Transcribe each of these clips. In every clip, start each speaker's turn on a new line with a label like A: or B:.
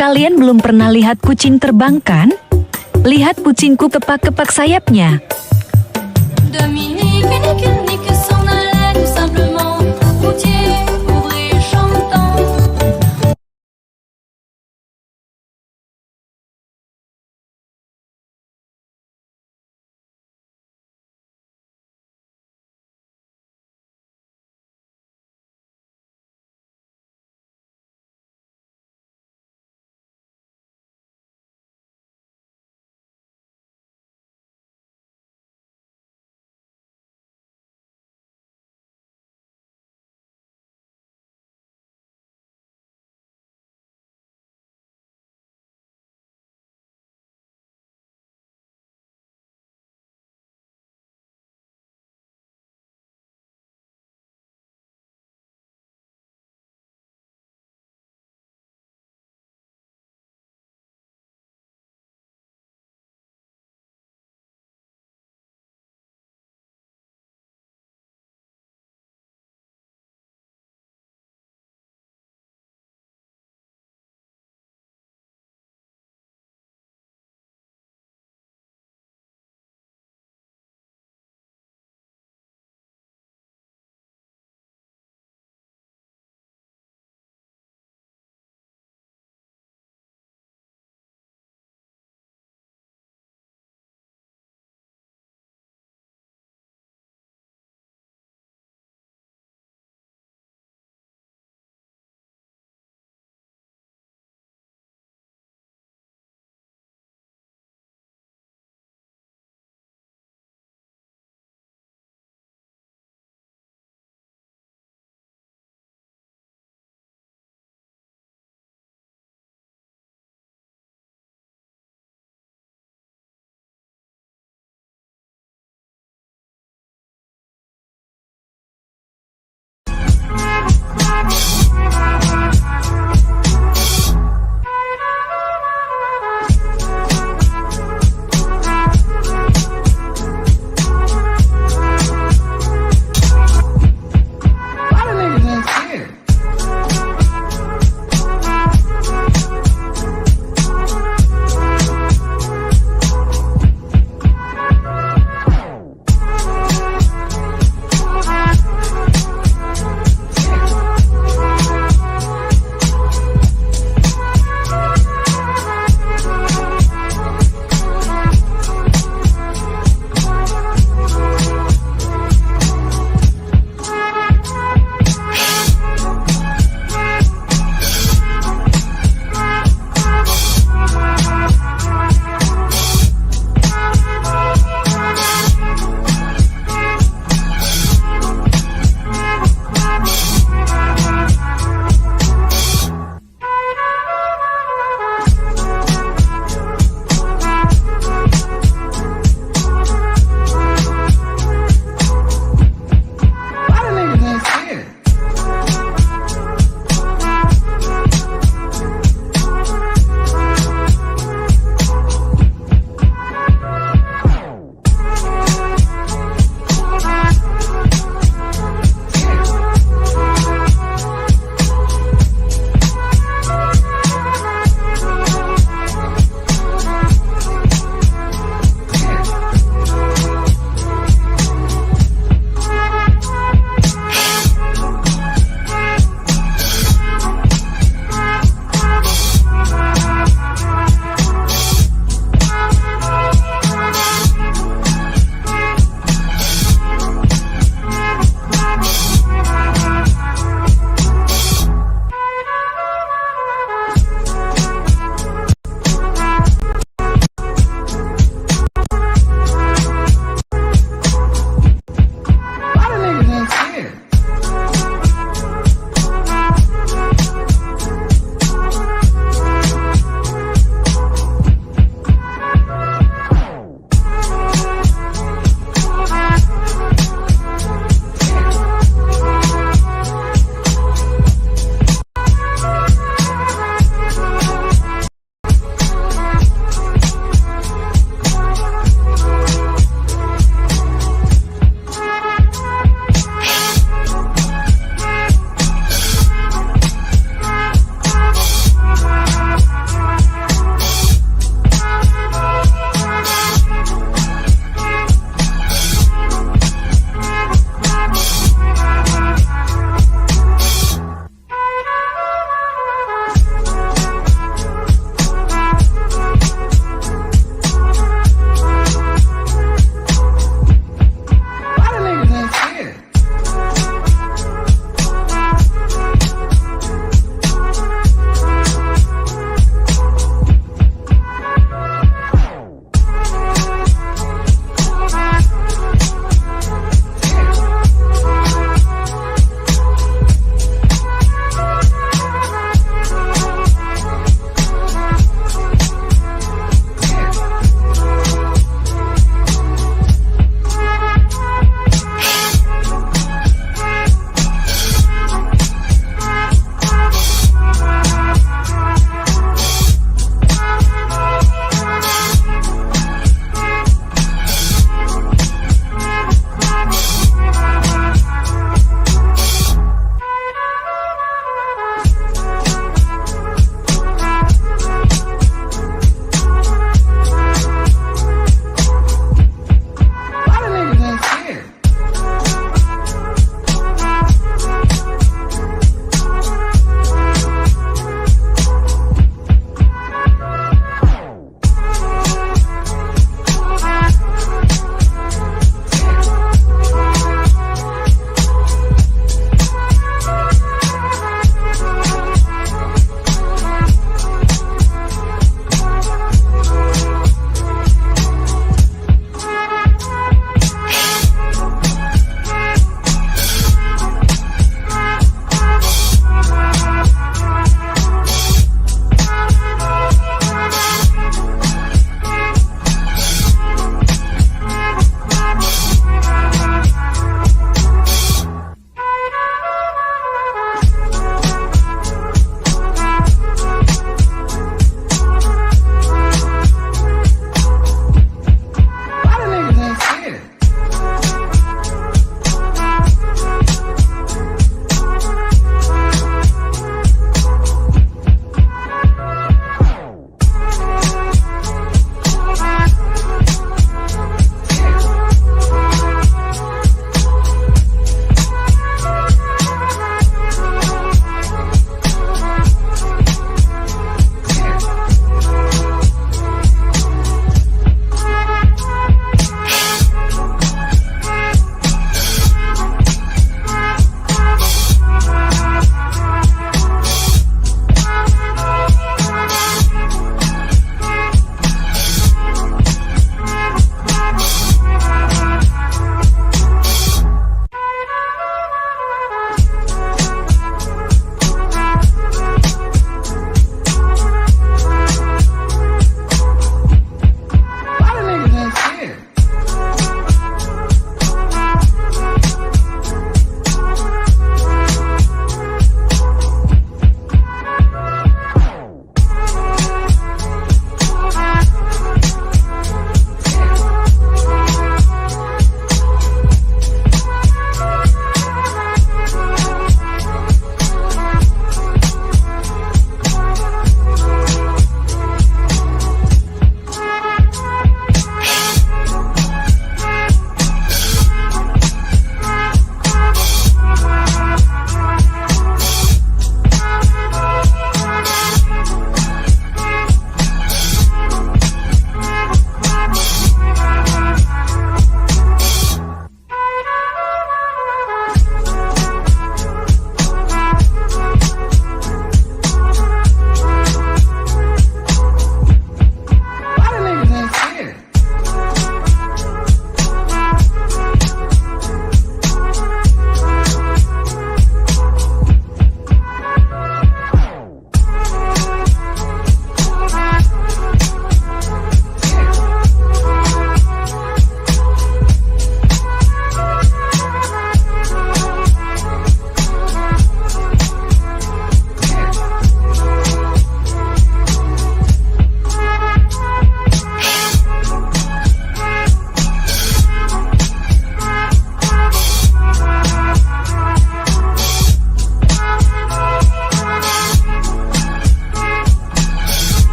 A: Kalian belum pernah lihat kucing terbang kan? Lihat kucingku kepak-kepak sayapnya.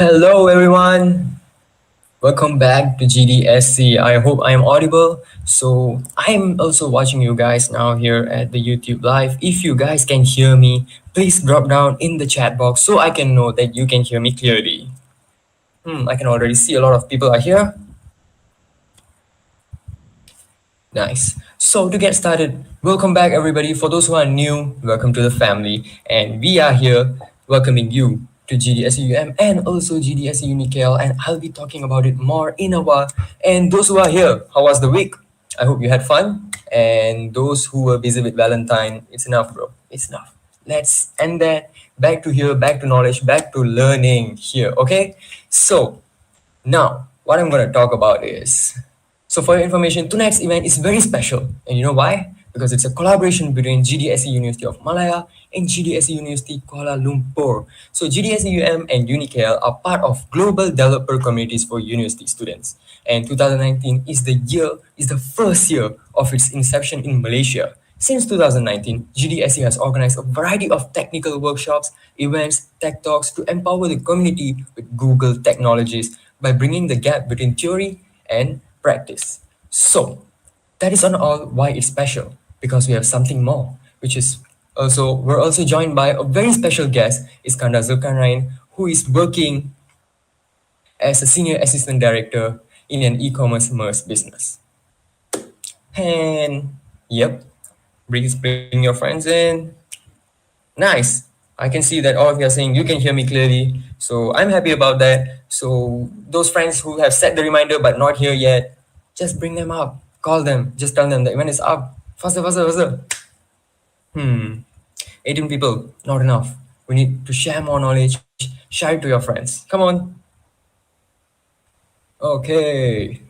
B: Hello, everyone. Welcome back to GDSC. I hope I am audible. So, I'm also watching you guys now here at the YouTube Live. If you guys can hear me, please drop down in the chat box so I can know that you can hear me clearly. I can already see a lot of people are here. Nice. So to get started, welcome back everybody. For those who are new, welcome to the family. And we are here welcoming you to GDSUM and also GDSC UniKL. And I'll be talking about it more in a while. And those who are here, how was the week? I hope you had fun. And those who were busy with Valentine, it's enough, bro. It's enough. Let's end that. Back to here, back to knowledge, back to learning here. Okay. So now, what I'm going to talk about is so, for your information, tonight's event is very special. And you know why? Because it's a collaboration between GDSC University of Malaya and GDSC University Kuala Lumpur. So, GDSC UM and UniKL are part of global developer communities for university students. And 2019 is the first year of its inception in Malaysia. Since 2019, GDSC has organized a variety of technical workshops, events, tech talks to empower the community with Google technologies by bringing the gap between theory and practice. So, that is not all why it's special, because we have something more, which is also, we're also joined by a very special guest, Iskandar Zulkarnain, who is working as a senior assistant director in an e-commerce MERS business. And yep, bring your friends in. Nice. I can see that all of you are saying you can hear me clearly. So I'm happy about that. So those friends who have set the reminder but not here yet, just bring them up. Call them. Just tell them the event is up. Faster, faster, faster. 18 people, not enough. We need to share more knowledge. Share it to your friends. Come on. Okay.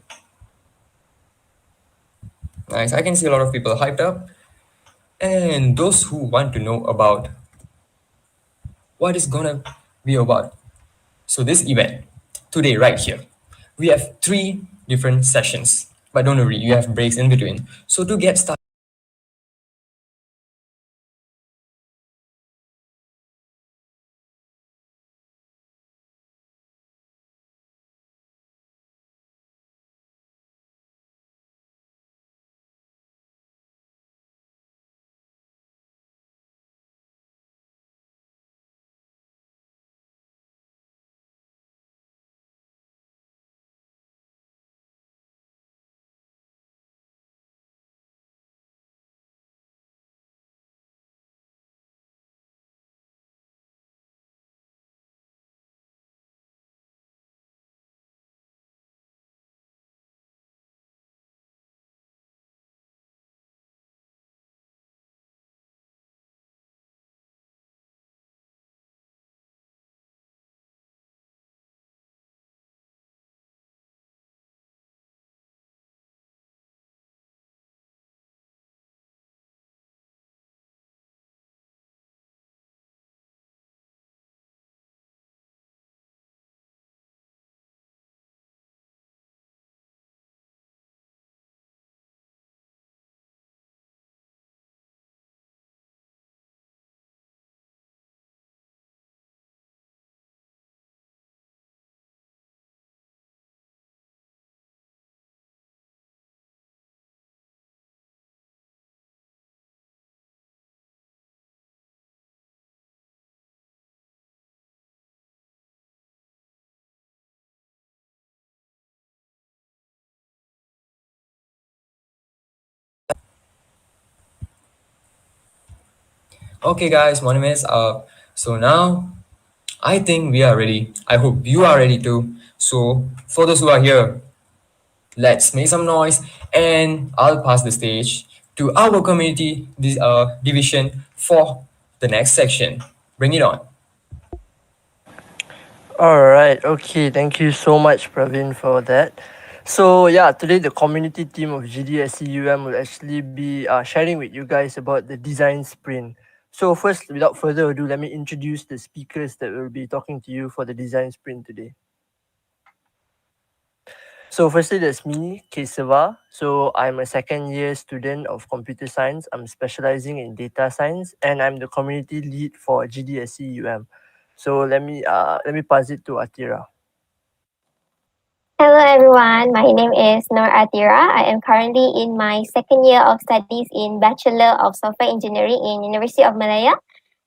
B: Nice. I can see a lot of people hyped up. And those who want to know about what is gonna be about. So this event, today right here, we have three different sessions. But don't worry, you have breaks in between. So to get started, okay guys, 1 minute up. So now I think we are ready. I hope you are ready too. So for those who are here, let's make some noise and I'll pass the stage to our community division for the next section. Bring it on.
C: All right. Okay. Thank you so much, Praveen, for that. So yeah, today the community team of GDSCUM will actually be sharing with you guys about the design sprint. So first, without further ado, let me introduce the speakers that will be talking to you for the design sprint today. So firstly, there's me, Kesava. So I'm a second year student of computer science. I'm specializing in data science, and I'm the community lead for GDSCUM. So let me pass it to Atira.
D: Hello everyone, my name is Nur Atira. I am currently in my second year of studies in Bachelor of Software Engineering in University of Malaya,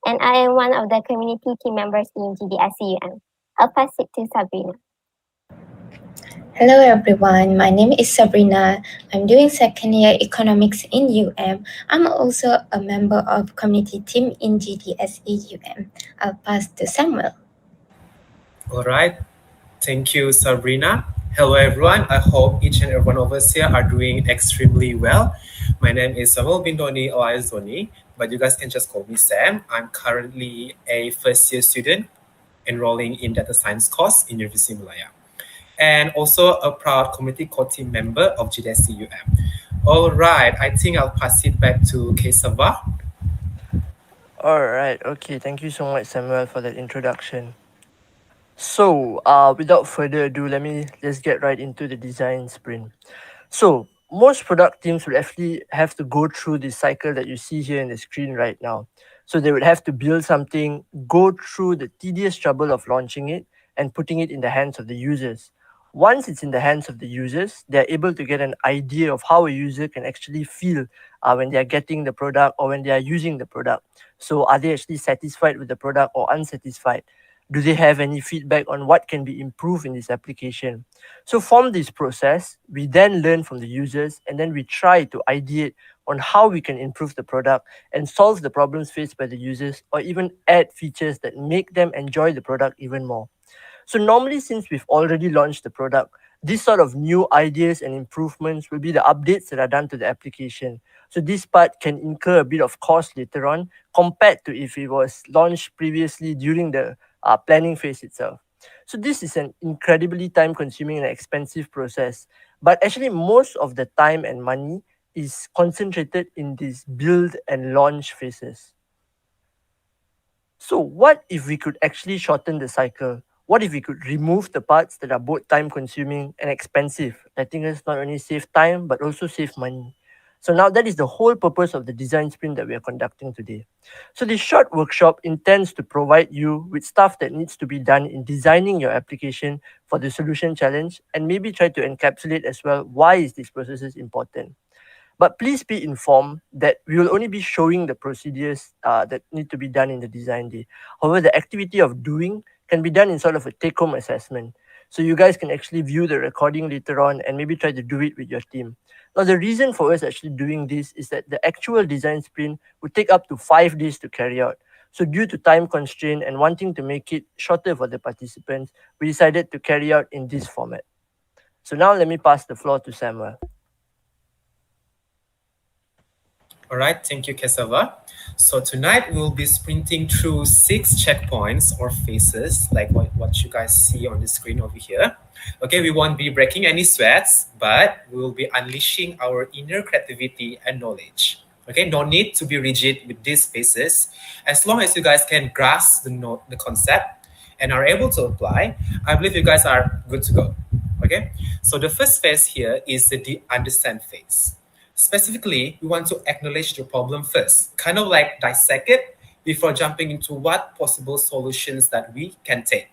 D: and I am one of the community team members in GDSC. I'll pass it to Sabrina.
E: Hello everyone, my name is Sabrina. I'm doing second year economics in UM. I'm also a member of community team in GDSC UM. I'll pass to Samuel.
F: All right. Thank you, Sabrina. Hello, everyone. I hope each and every one of us here are doing extremely well. My name is Samuel Bindoni alias Zoni, but you guys can just call me Sam. I'm currently a first year student enrolling in data science course in University of Malaya, and also a proud community core team member of GDSC UM. All right. I think I'll pass it back to Kesava.
C: All right. Okay. Thank you so much, Samuel, for that introduction. So, without further ado, let me just get right into the design sprint. So, most product teams will actually have to go through this cycle that you see here in the screen right now. So, they would have to build something, go through the tedious trouble of launching it, and putting it in the hands of the users. Once it's in the hands of the users, they're able to get an idea of how a user can actually feel when they're getting the product or when they are using the product. So, are they actually satisfied with the product or unsatisfied? Do they have any feedback on what can be improved in this application? So from this process, we then learn from the users and then we try to ideate on how we can improve the product and solve the problems faced by the users or even add features that make them enjoy the product even more. So normally, since we've already launched the product, these sort of new ideas and improvements will be the updates that are done to the application. So this part can incur a bit of cost later on compared to if it was launched previously during the planning phase itself. So this is an incredibly time consuming and expensive process. But actually most of the time and money is concentrated in these build and launch phases. So what if we could actually shorten the cycle? What if we could remove the parts that are both time consuming and expensive, letting us not only save time but also save money? So now that is the whole purpose of the design sprint that we are conducting today. So this short workshop intends to provide you with stuff that needs to be done in designing your application for the solution challenge and maybe try to encapsulate as well why is this process important. But please be informed that we will only be showing the procedures that need to be done in the design day. However, the activity of doing can be done in sort of a take-home assessment. So you guys can actually view the recording later on and maybe try to do it with your team. Now, the reason for us actually doing this is that the actual design sprint would take up to 5 days to carry out. So due to time constraint and wanting to make it shorter for the participants, we decided to carry out in this format. So now let me pass the floor to Samuel.
F: All right, thank you, Kesava. So tonight we'll be sprinting through 6 checkpoints or phases, like what you guys see on the screen over here. Okay, we won't be breaking any sweats, but we will be unleashing our inner creativity and knowledge. Okay, no need to be rigid with these phases. As long as you guys can grasp the concept and are able to apply, I believe you guys are good to go. Okay, so the first phase here is the understand phase. Specifically, we want to acknowledge the problem first, kind of like dissect it before jumping into what possible solutions that we can take.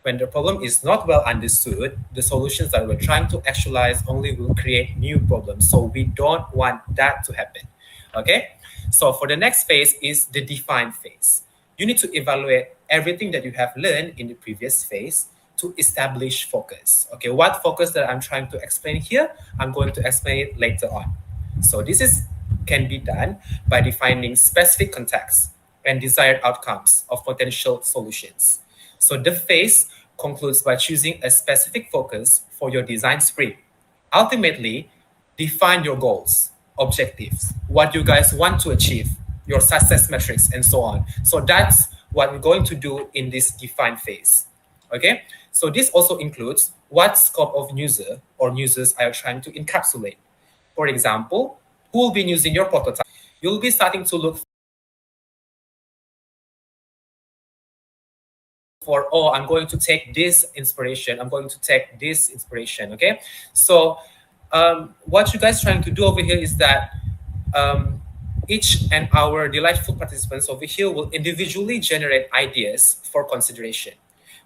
F: When the problem is not well understood, the solutions that we're trying to actualize only will create new problems. So we don't want that to happen. Okay? So for the next phase is the define phase. You need to evaluate everything that you have learned in the previous phase to establish focus. Okay, what focus that I'm trying to explain here, I'm going to explain it later on. So can be done by defining specific contexts and desired outcomes of potential solutions. So the phase concludes by choosing a specific focus for your design sprint. Ultimately, define your goals, objectives, what you guys want to achieve, your success metrics, and so on. So that's what we're going to do in this define phase. Okay, so this also includes what scope of user or users are you trying to encapsulate. For example, who will be using your prototype? You'll be starting to look for, oh, I'm going to take this inspiration. I'm going to take this inspiration, okay? So what you guys trying to do over here is that Each and our delightful participants over here will individually generate ideas for consideration.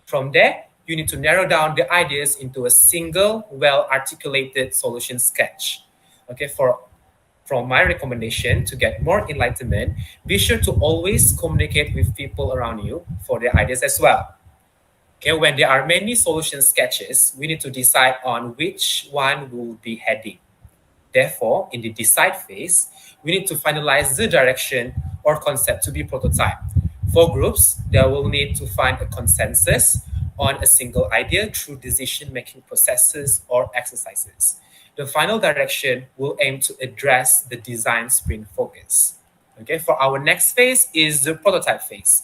F: From there, you need to narrow down the ideas into a single, well-articulated solution sketch. Okay, from my recommendation to get more enlightenment, be sure to always communicate with people around you for their ideas as well. Okay, when there are many solution sketches, we need to decide on which one will be heading. Therefore, in the decide phase, we need to finalize the direction or concept to be prototyped. For groups, they will need to find a consensus on a single idea through decision-making processes or exercises. The final direction will aim to address the design sprint focus. Okay, for our next phase is the prototype phase.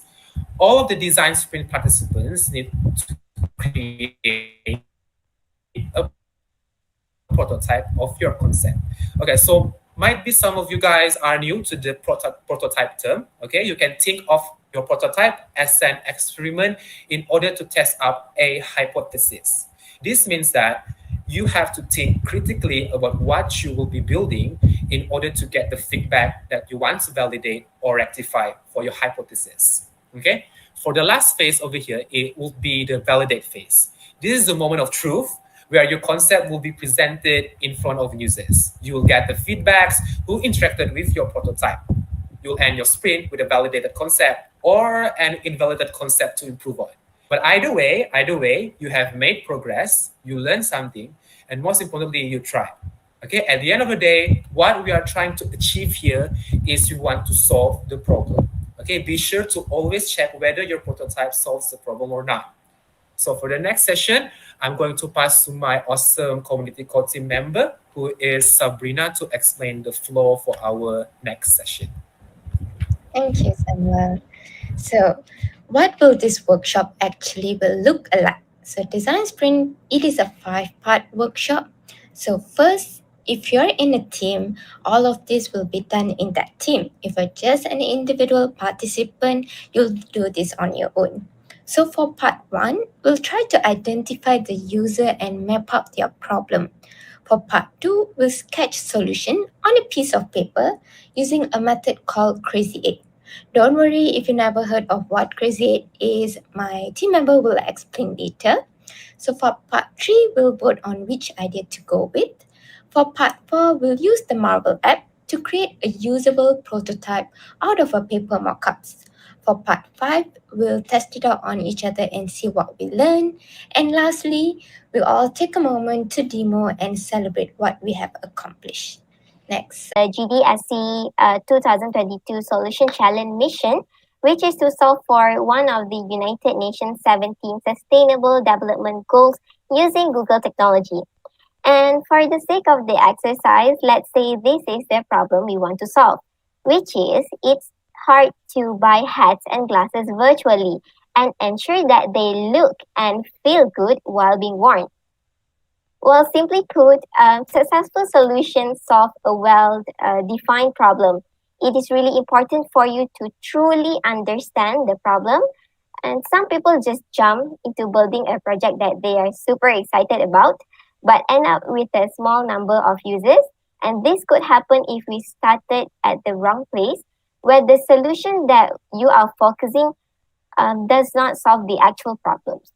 F: All of the design sprint participants need to create a prototype of your concept. Okay, so might be some of you guys are new to the prototype term. Okay, you can think of your prototype as an experiment in order to test out a hypothesis. This means that you have to think critically about what you will be building in order to get the feedback that you want to validate or rectify for your hypothesis. Okay, for the last phase over here, it will be the validate phase. This is the moment of truth where your concept will be presented in front of users. You will get the feedbacks who interacted with your prototype. You'll end your sprint with a validated concept or an invalidated concept to improve on. But either way, you have made progress, you learned something, and most importantly, you tried. Okay, at the end of the day, what we are trying to achieve here is you want to solve the problem. Okay, be sure to always check whether your prototype solves the problem or not. So for the next session, I'm going to pass to my awesome community core team member, who is Sabrina, to explain the flow for our next session.
E: Thank you, Samuel. So, what will this workshop actually will look like? So, design sprint, it is a 5-part workshop. So first, if you're in a team, all of this will be done in that team. If you're just an individual participant, you'll do this on your own. So for part 1, we'll try to identify the user and map out their problem. For part 2, we'll sketch solution on a piece of paper using a method called Crazy 8. Don't worry if you never heard of what Crazy 8 is, my team member will explain later. So for part 3, we'll vote on which idea to go with. For part 4, we'll use the Marvel app to create a usable prototype out of a paper mockups. For part 5, we'll test it out on each other and see what we learn. And lastly, we'll all take a moment to demo and celebrate what we have accomplished. Next.
D: The GDSC 2022 Solution Challenge mission, which is to solve for one of the United Nations 17 Sustainable Development Goals using Google technology. And for the sake of the exercise, let's say this is the problem we want to solve, which is it's hard to buy hats and glasses virtually and ensure that they look and feel good while being worn. Well, simply put, successful solutions solve a well-defined problem. It is really important for you to truly understand the problem. And some people just jump into building a project that they are super excited about, but end up with a small number of users. And this could happen if we started at the wrong place, where the solution that you are focusing does not solve the actual problems.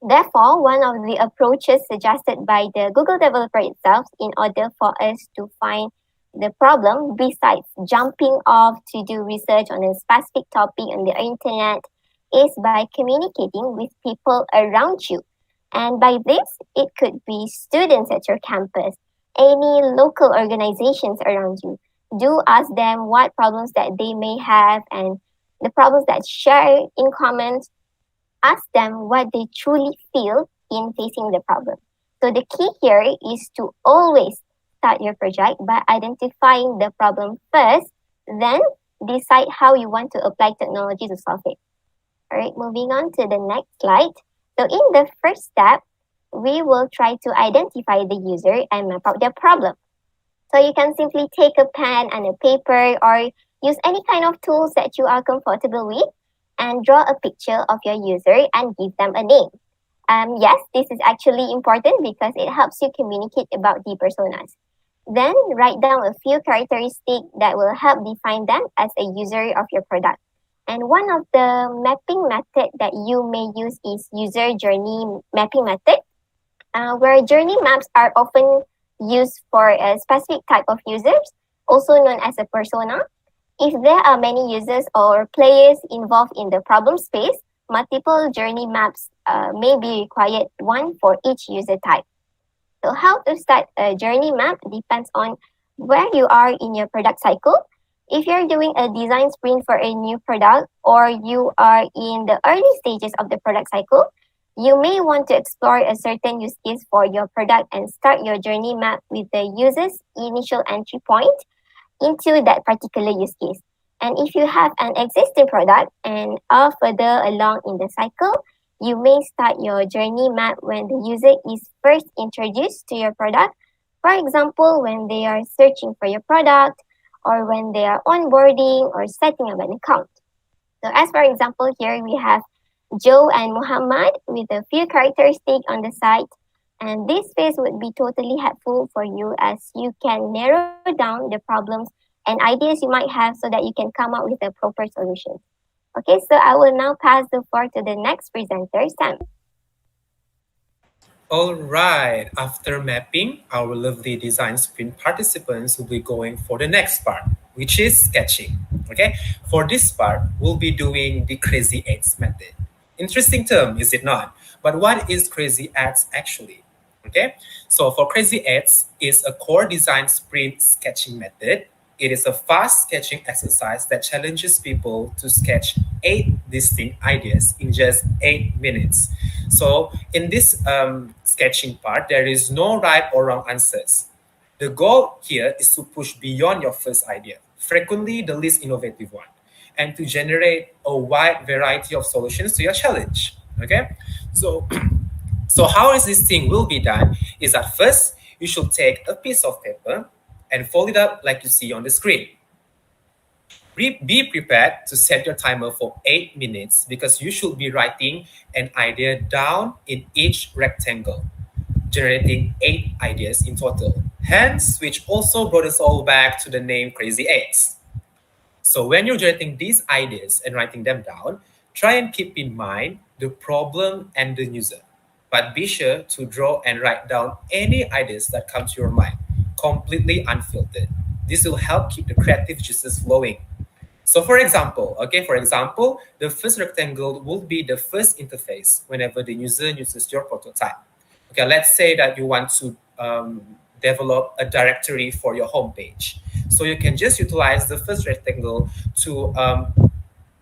D: Therefore, one of the approaches suggested by the Google developer itself in order for us to find the problem, besides jumping off to do research on a specific topic on the internet, is by communicating with people around you. And by this, it could be students at your campus, any local organizations around you. Do ask them what problems that they may have and the problems that share in comments. Ask them what they truly feel in facing the problem. So the key here is to always start your project by identifying the problem first, then decide how you want to apply technology to solve it. All right, moving on to the next slide. So in the first step, we will try to identify the user and map out their problem. So you can simply take a pen and a paper or use any kind of tools that you are comfortable with and draw a picture of your user and give them a name. Yes, this is actually important because it helps you communicate about the personas. Then write down a few characteristics that will help define them as a user of your product. And one of the mapping method that you may use is user journey mapping method, where journey maps are often used for a specific type of users, also known as a persona. If there are many users or players involved in the problem space, multiple journey maps may be required, one for each user type. So how to start a journey map depends on where you are in your product cycle. If you're doing a design sprint for a new product or you are in the early stages of the product cycle, you may want to explore a certain use case for your product and start your journey map with the user's initial entry point into that particular use case. And if you have an existing product and are further along in the cycle, you may start your journey map when the user is first introduced to your product. For example, when they are searching for your product or when they are onboarding or setting up an account. So as for example, here we have Joe and Muhammad with a few characteristics on the site. And this phase would be totally helpful for you as you can narrow down the problems and ideas you might have so that you can come up with a proper solution. Okay, so I will now pass the floor to the next presenter, Sam.
F: All right, after mapping, our lovely design sprint participants will be going for the next part, which is sketching. Okay, for this part, we'll be doing the crazy eights method. Interesting term, is it not? But what is crazy eights actually? Okay, so for crazy eights is a core design sprint sketching method. It is a fast sketching exercise that challenges people to sketch 8 distinct ideas in just 8 minutes. So in this sketching part, there is no right or wrong answers. The goal here is to push beyond your first idea, frequently the least innovative one, and to generate a wide variety of solutions to your challenge. Okay, so so how is this thing will be done is that first you should take a piece of paper and fold it up like you see on the screen. Be prepared to set your timer for 8 minutes because you should be writing an idea down in each rectangle, generating 8 ideas in total. Hence, which also brought us all back to the name Crazy Eights. So when you're generating these ideas and writing them down, try and keep in mind the problem and the user. But be sure to draw and write down any ideas that come to your mind, completely unfiltered. This will help keep the creative juices flowing. So for example, the first rectangle will be the first interface whenever the user uses your prototype. Okay, let's say that you want to develop a directory for your homepage. So you can just utilize the first rectangle to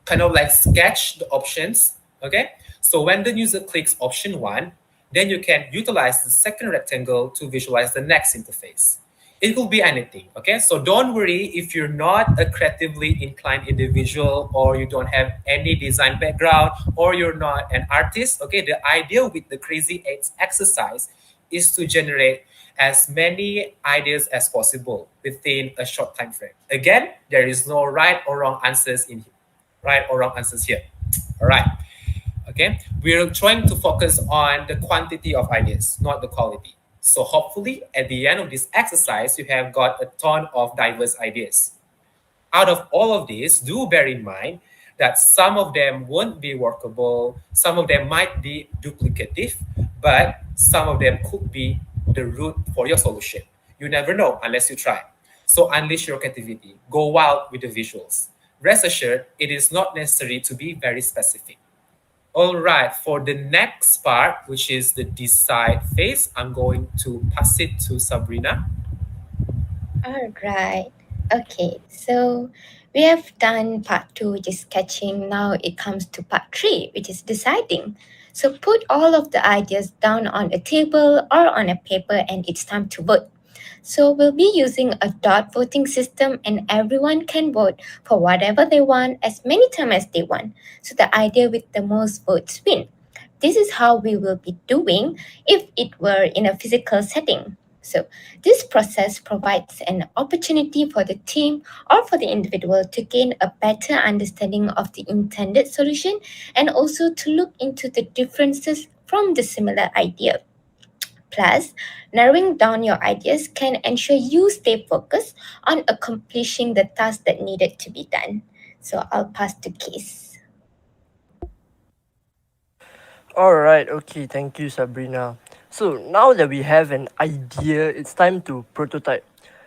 F: kind of like sketch the options. Okay, so when the user clicks option 1, then you can utilize the second rectangle to visualize the next interface. It could be anything, okay? So don't worry if you're not a creatively inclined individual or you don't have any design background or you're not an artist, okay? The idea with the Crazy Eights exercise is to generate as many ideas as possible within a short time frame. Again, there is no right or wrong answers here. All right. Okay, we're trying to focus on the quantity of ideas, not the quality. So hopefully at the end of this exercise, you have got a ton of diverse ideas. Out of all of these, do bear in mind that some of them won't be workable, some of them might be duplicative, but some of them could be the root for your solution. You never know unless you try. So unleash your creativity, go wild with the visuals. Rest assured, it is not necessary to be very specific. All right, for the next part, which is the decide phase, I'm going to pass it to Sabrina.
E: All right. Okay, so we have done part 2, which is sketching. Now it comes to part 3, which is deciding. So put all of the ideas down on a table or on a paper and it's time to vote. So we'll be using a dot voting system and everyone can vote for whatever they want as many times as they want. So the idea with the most votes win. This is how we will be doing if it were in a physical setting. So this process provides an opportunity for the team or for the individual to gain a better understanding of the intended solution and also to look into the differences from the similar idea. Plus, narrowing down your ideas can ensure you stay focused on accomplishing the task that needed to be done. So I'll pass to Case.
C: All right, okay, thank you, Sabrina. So now that we have an idea, it's time to prototype.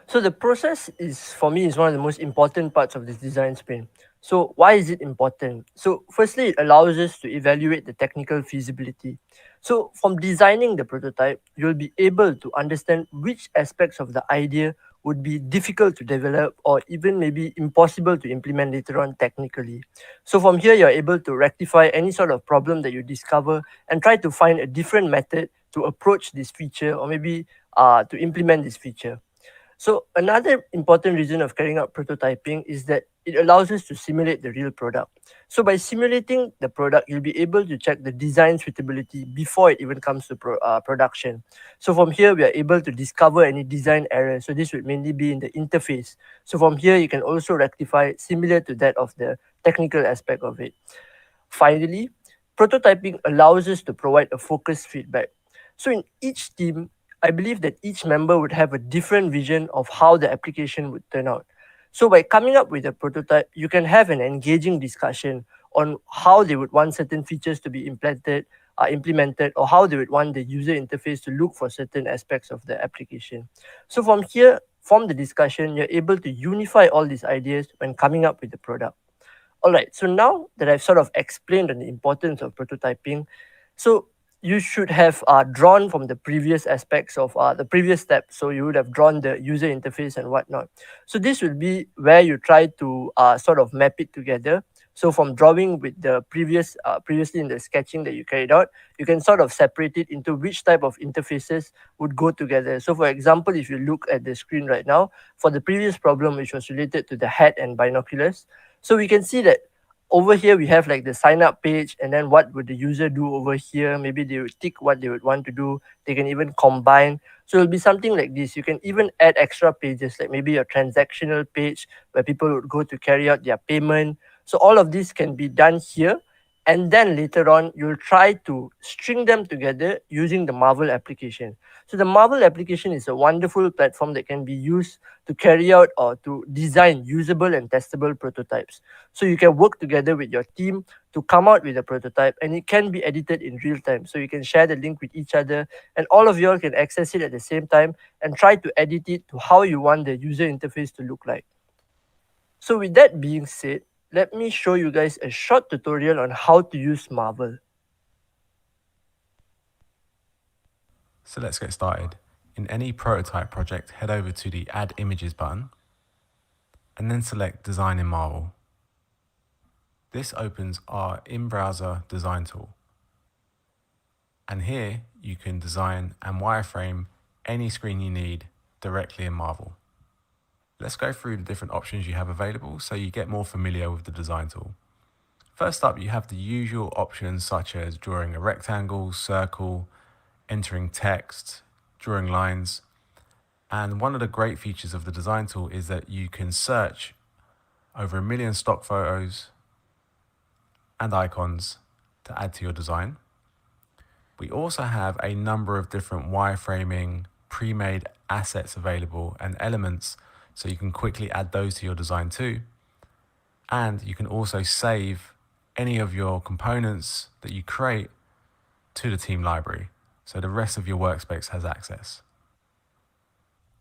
C: So the process is, for me, is one of the most important parts of this design sprint. So why is it important? So firstly, it allows us to evaluate the technical feasibility. So from designing the prototype, you'll be able to understand which aspects of the idea would be difficult to develop or even maybe impossible to implement later on technically. So from here, you're able to rectify any sort of problem that you discover and try to find a different method to approach this feature or maybe to implement this feature. So another important reason of carrying out prototyping is that it allows us to simulate the real product. So by simulating the product, you'll be able to check the design suitability before it even comes to production. So from here, we are able to discover any design errors. So this would mainly be in the interface. So from here, you can also rectify similar to that of the technical aspect of it. Finally, prototyping allows us to provide a focused feedback. So in each team, I believe that each member would have a different vision of how the application would turn out. So by coming up with a prototype, you can have an engaging discussion on how they would want certain features to be implemented, or how they would want the user interface to look for certain aspects of the application. So from here, from the discussion, you're able to unify all these ideas when coming up with the product. All right, so now that I've sort of explained on the importance of prototyping, so you should have drawn from the previous aspects of the previous steps. So you would have drawn the user interface and whatnot. So this will be where you try to sort of map it together. So from drawing with the previously in the sketching that you carried out, you can sort of separate it into which type of interfaces would go together. So for example, if you look at the screen right now, for the previous problem, which was related to the hat and binoculars, so we can see that over here we have like the sign up page, and then what would the user do over here? Maybe they would tick what they would want to do. They can even combine. So it'll be something like this. You can even add extra pages, like maybe a transactional page where people would go to carry out their payment. So all of this can be done here. And then later on, you'll try to string them together using the Marvel application. So the Marvel application is a wonderful platform that can be used to carry out or to design usable and testable prototypes. So you can work together with your team to come out with a prototype, and it can be edited in real time. So you can share the link with each other, and all of you all can access it at the same time and try to edit it to how you want the user interface to look like. So with that being said, let me show you guys a short tutorial on how to use Marvel.
G: So let's get started. In any prototype project, head over to the Add Images button and then select Design in Marvel. This opens our in-browser design tool. And here you can design and wireframe any screen you need directly in Marvel. Let's go through the different options you have available so you get more familiar with the design tool. First up, you have the usual options such as drawing a rectangle, circle, entering text, drawing lines. And one of the great features of the design tool is that you can search over 1 million stock photos and icons to add to your design. We also have a number of different wireframing, pre-made assets available and elements, so you can quickly add those to your design too. And you can also save any of your components that you create to the team library, so the rest of your workspace has access.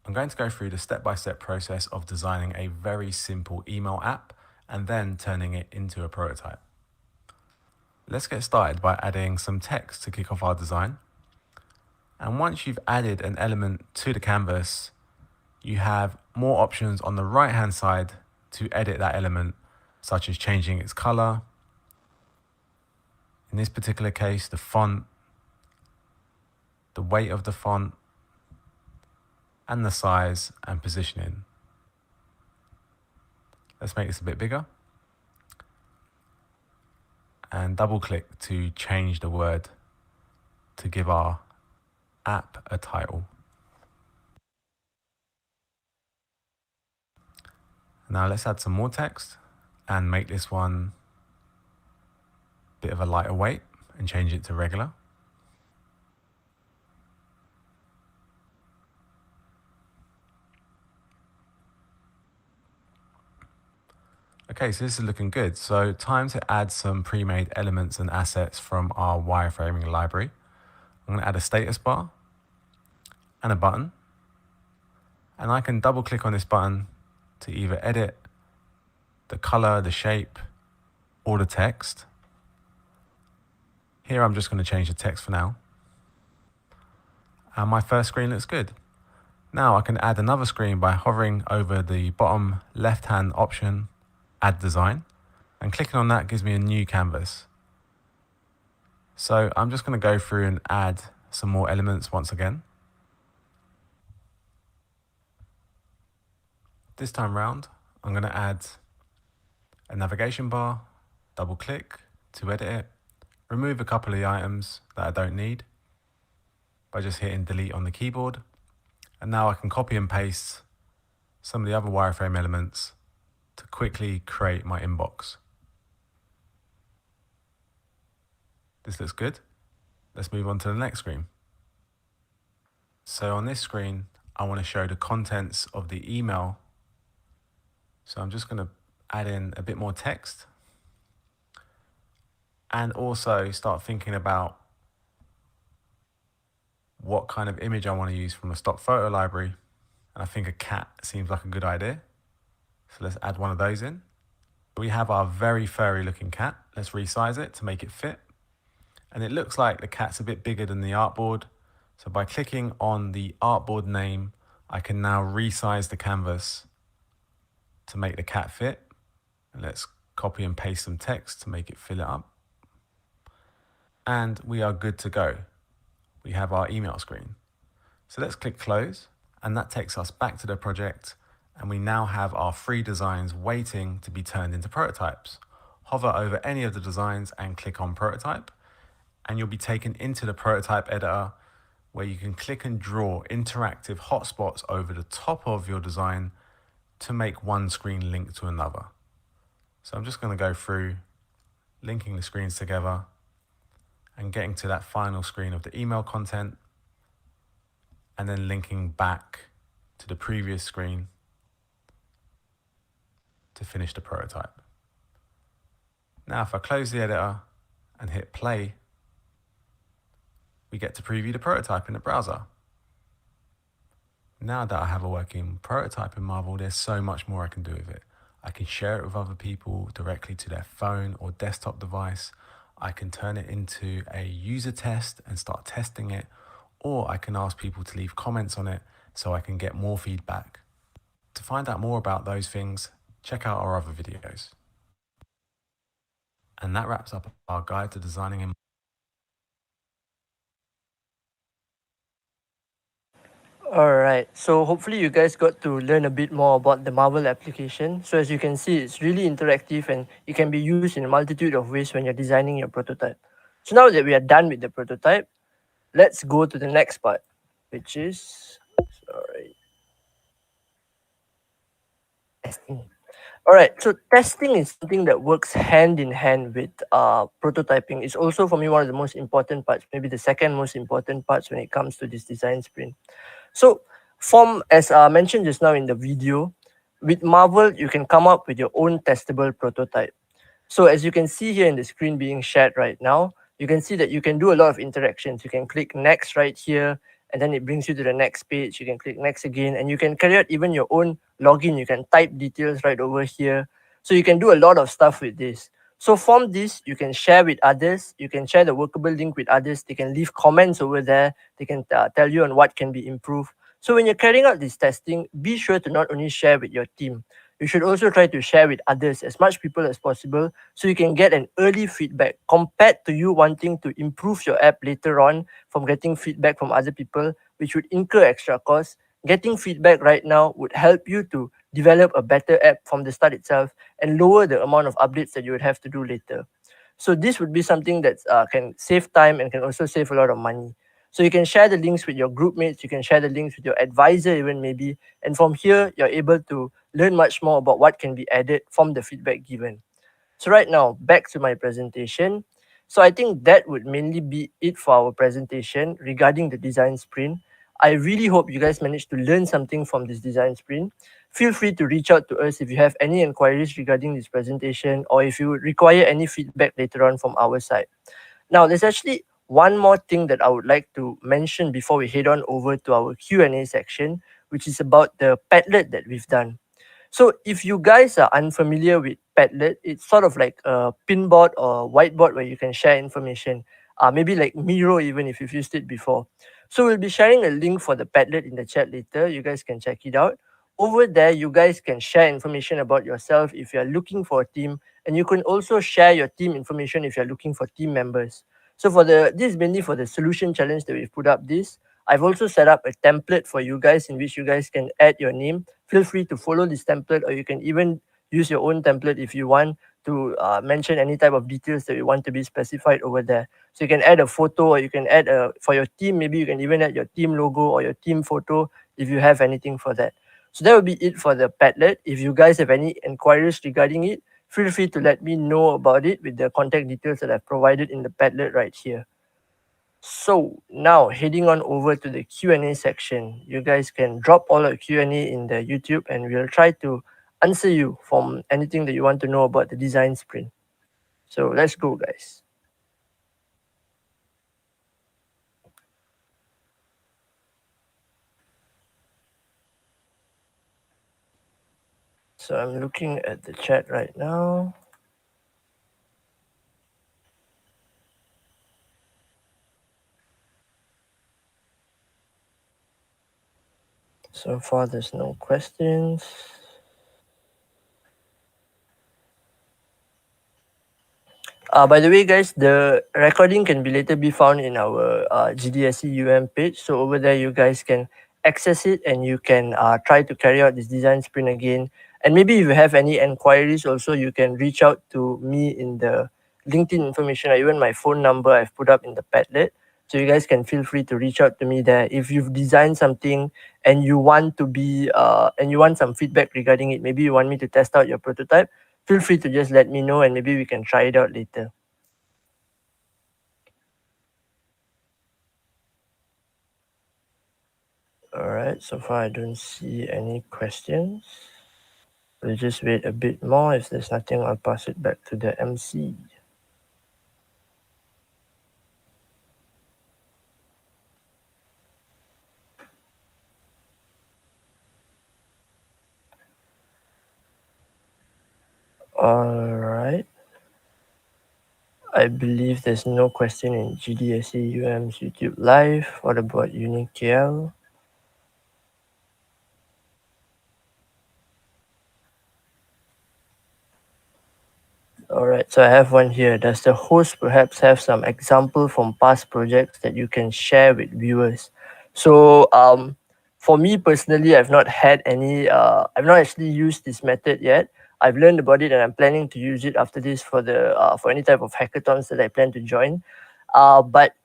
G: I'm going to go through the step-by-step process of designing a very simple email app and then turning it into a prototype. Let's get started by adding some text to kick off our design. And once you've added an element to the canvas, you have more options on the right-hand side to edit that element, such as changing its color. In this particular case, the font, the weight of the font, and the size and positioning. Let's make this a bit bigger. And double click to change the word to give our app a title. Now let's add some more text and make this one a bit of a lighter weight and change it to regular. Okay, so this is looking good. So time to add some pre-made elements and assets from our wireframing library. I'm going to add a status bar and a button. And I can double click on this button to either edit the color, the shape, or the text. Here I'm just going to change the text for now. And my first screen looks good. Now I can add another screen by hovering over the bottom left-hand option, Add Design, and clicking on that gives me a new canvas. So I'm just going to go through and add some more elements once again. This time round, I'm going to add a navigation bar, double click to edit it, remove a couple of the items that I don't need by just hitting delete on the keyboard. And now I can copy and paste some of the other wireframe elements to quickly create my inbox. This looks good. Let's move on to the next screen. So on this screen, I want to show the contents of the email. So I'm just going to add in a bit more text and also start thinking about what kind of image I want to use from the stock photo library. And I think a cat seems like a good idea. So let's add one of those in. We have our very furry looking cat. Let's resize it to make it fit. And it looks like the cat's a bit bigger than the artboard. So by clicking on the artboard name, I can now resize the canvas to make the cat fit. And let's copy and paste some text to make it fill it up. And we are good to go. We have our email screen. So let's click close, and that takes us back to the project, and we now have our 3 designs waiting to be turned into prototypes. Hover over any of the designs and click on prototype, and you'll be taken into the prototype editor where you can click and draw interactive hotspots over the top of your design to make one screen link to another. So I'm just going to go through linking the screens together and getting to that final screen of the email content, and then linking back to the previous screen to finish the prototype. Now, if I close the editor and hit play, we get to preview the prototype in the browser. Now that I have a working prototype in Marvel, there's so much more I can do with it. I can share it with other people directly to their phone or desktop device. I can turn it into a user test and start testing it, or I can ask people to leave comments on it so I can get more feedback. To find out more about those things, check out our other videos. And that wraps up our guide to designing in
C: Alright, so hopefully you guys got to learn a bit more about the Marvel application. So as you can see, it's really interactive and it can be used in a multitude of ways when you're designing your prototype. So now that we are done with the prototype, let's go to the next part, which is, testing. Alright, so testing is something that works hand in hand with prototyping. It's also for me one of the most important parts, maybe the second most important parts when it comes to this design sprint. So as mentioned just now in the video, with Marvel, you can come up with your own testable prototype. So as you can see here in the screen being shared right now, you can see that you can do a lot of interactions. You can click next right here, and then it brings you to the next page. You can click next again, and you can carry out even your own login. You can type details right over here. So you can do a lot of stuff with this. So from this, you can share with others. You can share the workable link with others. They can leave comments over there. They can tell you on what can be improved. So when you're carrying out this testing, be sure to not only share with your team, you should also try to share with others, as much people as possible, so you can get an early feedback compared to you wanting to improve your app later on from getting feedback from other people, which would incur extra costs. Getting feedback right now would help you to develop a better app from the start itself and lower the amount of updates that you would have to do later. So this would be something that can save time and can also save a lot of money. So you can share the links with your group mates, you can share the links with your advisor even maybe, and from here, you're able to learn much more about what can be added from the feedback given. So right now, back to my presentation. So I think that would mainly be it for our presentation regarding the design sprint. I really hope you guys managed to learn something from this design sprint. Feel free to reach out to us if you have any inquiries regarding this presentation, or if you require any feedback later on from our side. Now, there's actually one more thing that I would like to mention before we head on over to our Q&A section, which is about the Padlet that we've done. So if you guys are unfamiliar with Padlet, it's sort of like a pinboard or whiteboard where you can share information. Maybe like Miro, even if you've used it before. So we'll be sharing a link for the Padlet in the chat later. You guys can check it out. Over there, you guys can share information about yourself if you're looking for a team, and you can also share your team information if you're looking for team members. So this is mainly for the solution challenge that we've put up this. I've also set up a template for you guys in which you guys can add your name. Feel free to follow this template, or you can even use your own template if you want to mention any type of details that you want to be specified over there. So you can add a photo, or you can add for your team, maybe you can even add your team logo or your team photo if you have anything for that. So that will be it for the Padlet. If you guys have any inquiries regarding it, feel free to let me know about it with the contact details that I've provided in the Padlet right here. So now heading on over to the Q&A section. You guys can drop all your Q&A in the YouTube, and we'll try to answer you from anything that you want to know about the design sprint. So let's go, guys. So I'm looking at the chat right now. So far, there's no questions. By the way, guys, the recording can be later be found in our GDSC page. So over there, you guys can access it, and you can try to carry out this design sprint again. And maybe if you have any inquiries also, you can reach out to me in the LinkedIn information, or even my phone number I've put up in the Padlet. So you guys can feel free to reach out to me there. If you've designed something and you want to be and you want some feedback regarding it, maybe you want me to test out your prototype, feel free to just let me know, and maybe we can try it out later. All right, so far I don't see any questions. We'll just wait a bit more. If there's nothing, I'll pass it back to the MC. All right. I believe there's no question in GDSC UM's YouTube Live. What about UniKL? All right, so I have one here. Does the host perhaps have some example from past projects that you can share with viewers? So for me personally, I've not had any, I've not actually used this method yet. I've learned about it, and I'm planning to use it after this for any type of hackathons that I plan to join. But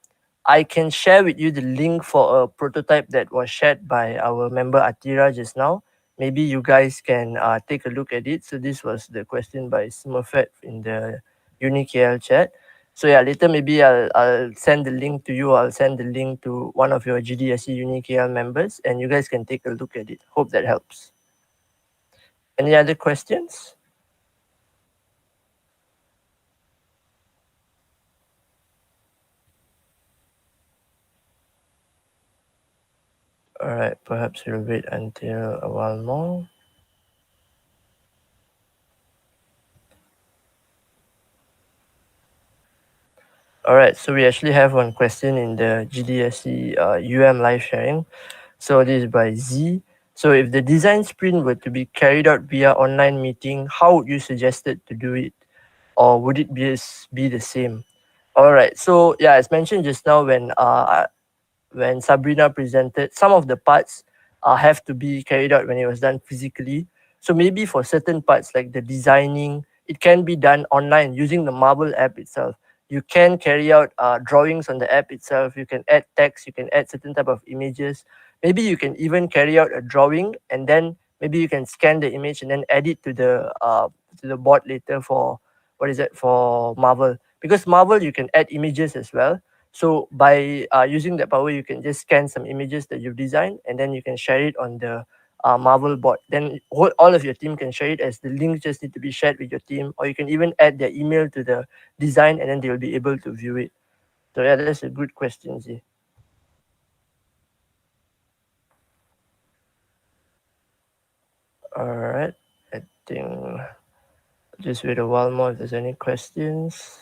C: I can share with you the link for a prototype that was shared by our member Atira just now. Maybe you guys can take a look at it. So this was the question by Smurfette in the UniKL chat. So yeah, later maybe I'll send the link to you. I'll send the link to one of your GDSC UniKL members, and you guys can take a look at it. Hope that helps. Any other questions? All right, perhaps we'll wait until a while more. All right, so we actually have one question in the GDSC live sharing. So this is by Z. So if the design sprint were to be carried out via online meeting, how would you suggest it to do it? Or would it be the same? All right, so yeah, as mentioned just now, when Sabrina presented, some of the parts have to be carried out when it was done physically. So maybe for certain parts like the designing, it can be done online using the Marble app itself. You can carry out drawings on the app itself. You can add text. You can add certain type of images. Maybe you can even carry out a drawing, and then maybe you can scan the image and then add it to the board later for for Marble. Because Marble you can add images as well. So by using that power, you can just scan some images that you've designed, and then you can share it on the Marvel board. Then all of your team can share it, as the links just need to be shared with your team, or you can even add their email to the design, and then they will be able to view it. So yeah, that's a good question, Z. All right, I think just wait a while more if there's any questions.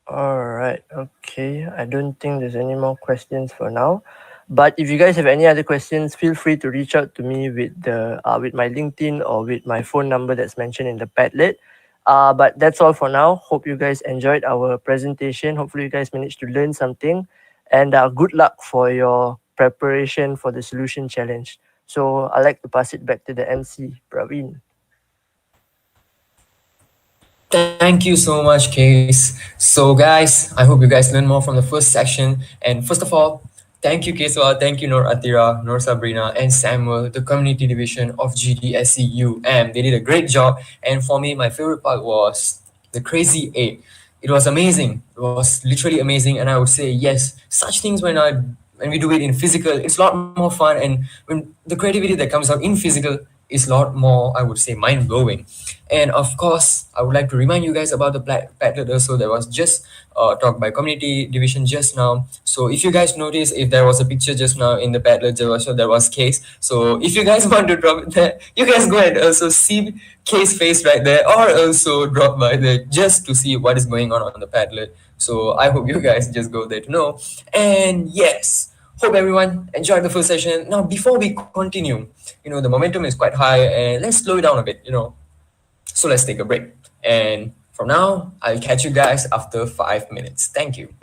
C: All right, okay. I don't think there's any more questions for now. But if you guys have any other questions, feel free to reach out to me with the with my LinkedIn or with my phone number that's mentioned in the Padlet. But that's all for now. Hope you guys enjoyed our presentation. Hopefully you guys managed to learn something. And good luck for your preparation for the solution challenge. So I'd like to pass it back to the MC, Praveen.
B: Thank you so much, Case. So, guys, I hope you guys learned more from the first section. And first of all, thank you, Keswa. Thank you, Nor Atira, Nor Sabrina, and Samuel, the community division of GDSC UM. They did a great job. And for me, my favorite part was the Crazy 8. It was amazing. It was literally amazing. And I would say, yes, such things when we do it in physical, it's a lot more fun. And when the creativity that comes out in physical is a lot more, I would say, mind-blowing. And of course, I would like to remind you guys about the Padlet also that was just talked by community division just now. So if you guys notice, if there was a picture just now in the Padlet, there was Case. So if you guys want to drop it there, you guys go ahead also see Case face right there, or also drop by there just to see what is going on the Padlet. So I hope you guys just go there to know. And yes, hope everyone enjoyed the first session. Now, before we continue, the momentum is quite high, and let's slow it down a bit, So let's take a break. And from now, I'll catch you guys after 5 minutes. Thank you.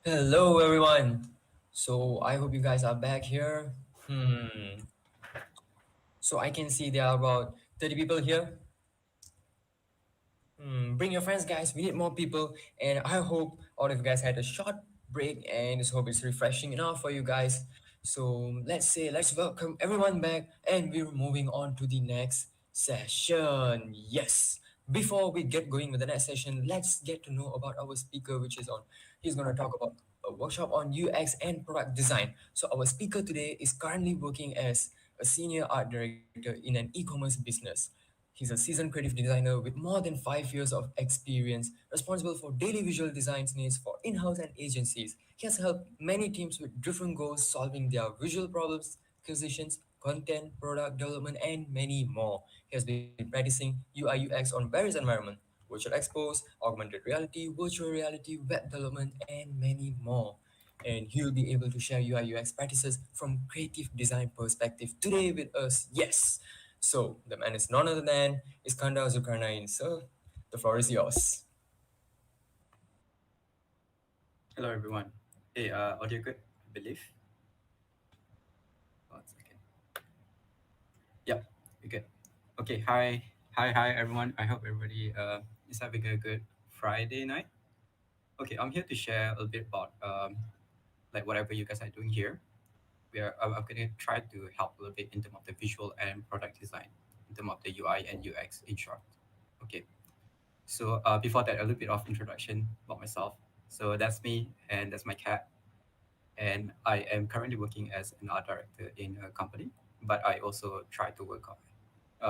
B: Hello, everyone. So I hope you guys are back here. So I can see there are about 30 people here. Bring your friends, guys. We need more people, and I hope all of you guys had a short break, and just hope it's refreshing enough for you guys. So let's welcome everyone back, and we're moving on to the next session. Yes. Before we get going with the next session, let's get to know about our speaker, which is on. He's gonna talk about a workshop on UX and product design. So our speaker today is currently working as a senior art director in an e-commerce business. He's a seasoned creative designer with more than 5 years of experience, responsible for daily visual designs needs for in-house and agencies. He has helped many teams with different goals, solving their visual problems, acquisitions, content, product development, and many more. He has been practicing UI UX on various environments, virtual expos, augmented reality, virtual reality, web development, and many more. And he'll be able to share UI UX practices from creative design perspective today with us. Yes. So the man is none other than Iskandar Zulkarnain. So the floor is yours.
H: Hello everyone. Hey, audio good, I believe. 1 second. Yep, we good. Okay, hi everyone. I hope everybody is having a good Friday night. Okay, I'm here to share a little bit about like whatever you guys are doing here. I'm gonna try to help a little bit in terms of the visual and product design, in terms of the UI and UX in short. Okay. So before that, a little bit of introduction about myself. So that's me and that's my cat. And I am currently working as an art director in a company, but I also try to work on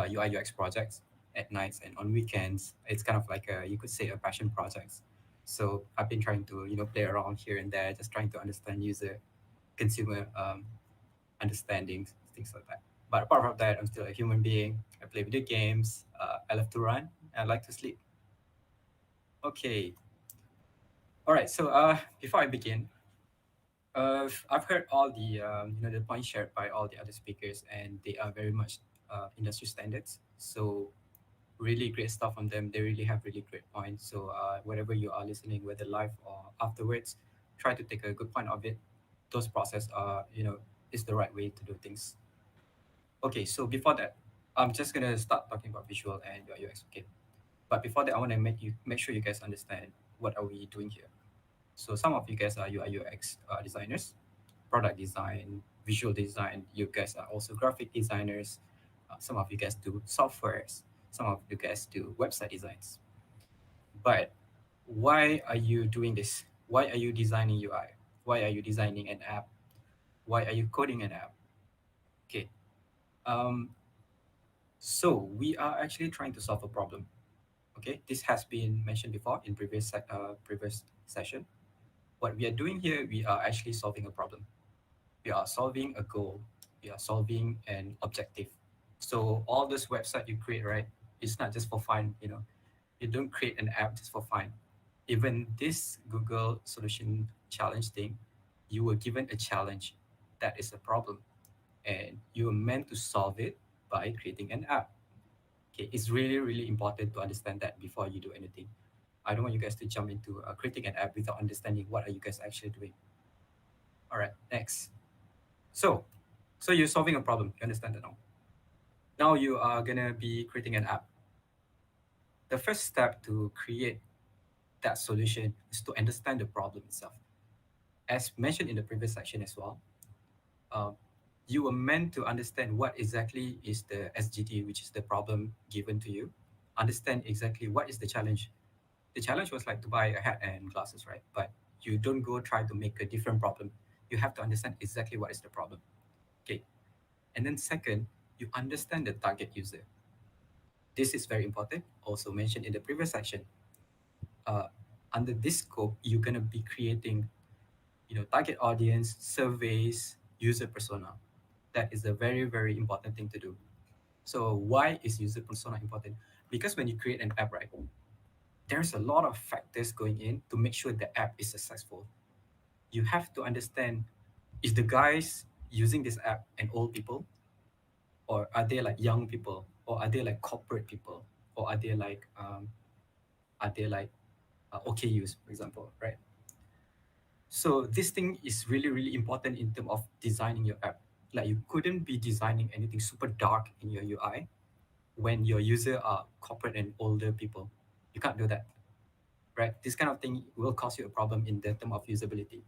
H: UI UX projects at nights and on weekends. It's kind of like you could say a passion project. So I've been trying to play around here and there, just trying to understand user consumer understandings, things like that. But apart from that, I'm still a human being. I play video games. I love to run. And I like to sleep. Okay. All right. So before I begin, I've heard all the the points shared by all the other speakers, and they are very much industry standards. So really great stuff on them. They really have really great points. So wherever you are listening, whether live or afterwards, try to take a good point of it. Those process are is the right way to do things. Okay, so before that, I'm just gonna start talking about visual and UI UX. Okay, but before that, I want to make sure you guys understand what are we doing here. So some of you guys are UI UX designers, product design, visual design. You guys are also graphic designers. Some of you guys do softwares. Some of you guys do website designs. But why are you doing this? Why are you designing UI? Why are you designing an app? Why are you coding an app? Okay. So we are actually trying to solve a problem. Okay, this has been mentioned before in previous session. What we are doing here, we are actually solving a problem. We are solving a goal. We are solving an objective. So all this website you create, right? It's not just for fun. You don't create an app just for fun. Even this Google solution challenge thing, you were given a challenge that is a problem, and you are meant to solve it by creating an app. Okay, it's really, really important to understand that before you do anything. I don't want you guys to jump into creating an app without understanding what are you guys actually doing. All right, next. So you're solving a problem. You understand that now? Now you are gonna be creating an app. The first step to create that solution is to understand the problem itself. As mentioned in the previous section as well, uh, you were meant to understand what exactly is the SGD, which is the problem given to you. Understand exactly what is the challenge. The challenge was like to buy a hat and glasses, right? But you don't go try to make a different problem. You have to understand exactly what is the problem. Okay. And then second, you understand the target user. This is very important, also mentioned in the previous section. Uh, Under this scope, you're gonna be creating, target audience, surveys, user persona. That is a very, very important thing to do. So why is user persona important? Because when you create an app, right, there's a lot of factors going in to make sure the app is successful. You have to understand, is the guys using this app an old people, or are they like young people, or are they like corporate people, or are they like OKUs, for example, right? So this thing is really, really important in terms of designing your app. Like you couldn't be designing anything super dark in your UI when your user are corporate and older people. You can't do that, right? This kind of thing will cause you a problem in the term of usability.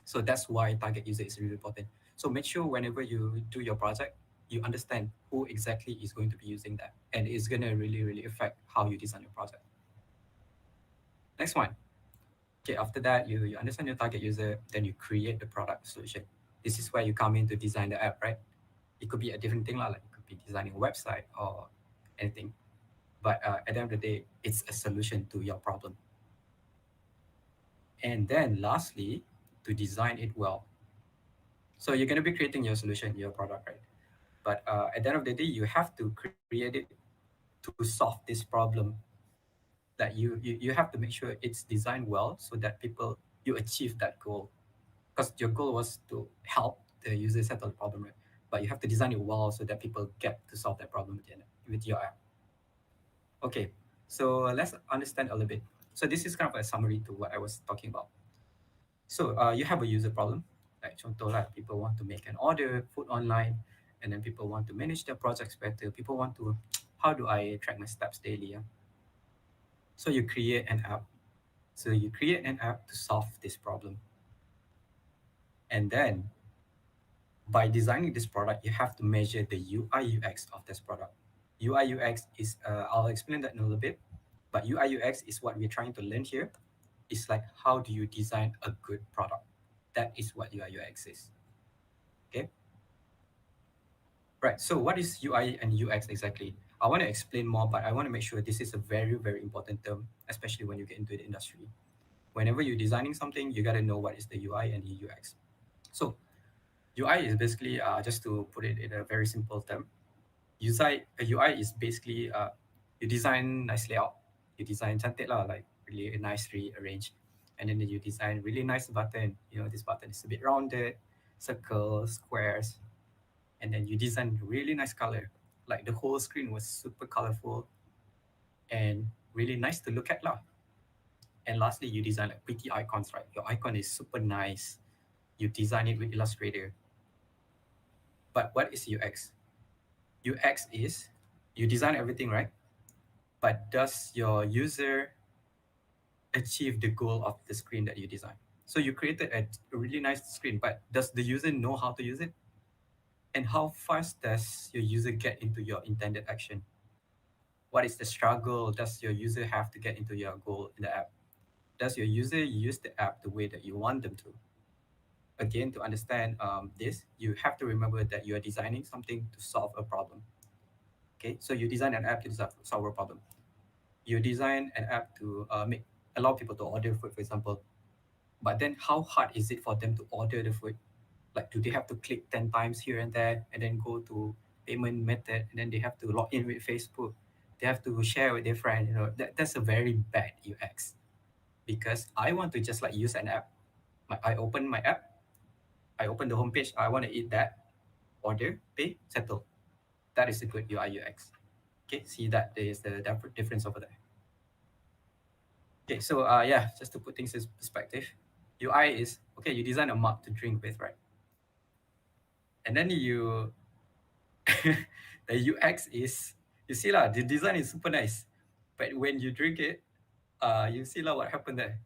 H: So that's why target user is really important. So make sure whenever you do your project, you understand who exactly is going to be using that, and it's gonna really, really affect how you design your project. Next one. Okay, after that, you understand your target user, then you create the product solution. This is where you come in to design the app, right? It could be a different thing, like it could be designing a website or anything. But at the end of the day, it's a solution to your problem. And then lastly, to design it well. So you're going to be creating your solution, your product, right? But at the end of the day, you have to create it to solve this problem. That you have to make sure it's designed well so that you achieve that goal. Because your goal was to help the user settle the problem, right? But you have to design it well so that people get to solve that problem with your app. Okay, so let's understand a little bit. So this is kind of a summary to what I was talking about. So you have a user problem, like contoh lah, people want to make an order, food online, and then people want to manage their projects better. People want to, how do I track my steps daily? Yeah? So you create an app. So you create an app to solve this problem. And then by designing this product, you have to measure the UI UX of this product. UI UX is, I'll explain that in a little bit, but UI UX is what we're trying to learn here. It's like, how do you design a good product? That is what UI UX is. Okay. Right. So what is UI and UX exactly? I want to explain more, but I want to make sure this is a very, very important term, especially when you get into the industry. Whenever you're designing something, you got to know what is the UI and the UX. So UI is basically, just to put it in a very simple term, UI is basically you design nice layout, you design cantik lah, like really nicely arranged, and then you design really nice button. You know, this button is a bit rounded, circles, squares, and then you design really nice color. Like the whole screen was super colorful and really nice to look at lah. And lastly, you design like pretty icons, right? Your icon is super nice. You design it with Illustrator. But what is UX? UX is you design everything, right? But does your user achieve the goal of the screen that you design? So you created a really nice screen, but does the user know how to use it? And how fast does your user get into your intended action? What is the struggle does your user have to get into your goal in the app? Does your user use the app the way that you want them to? Again, to understand this, you have to remember that you are designing something to solve a problem. Okay, so you design an app to solve a problem. You design an app to allow people to order food, for example. But then how hard is it for them to order the food? Like, do they have to click 10 times here and there and then go to payment method, and then they have to log in with Facebook? They have to share with their friend. You know, that's a very bad UX. Because I want to just like use an app. I open my app, I open the homepage, I want to eat that, order, pay, settle. That is a good UI UX. Okay, see that there is the difference over there. Okay, so yeah, just to put things in perspective, UI is, okay, you design a mug to drink with, right? And then the UX is, you see lah, the design is super nice, but when you drink it, you see lah what happened there.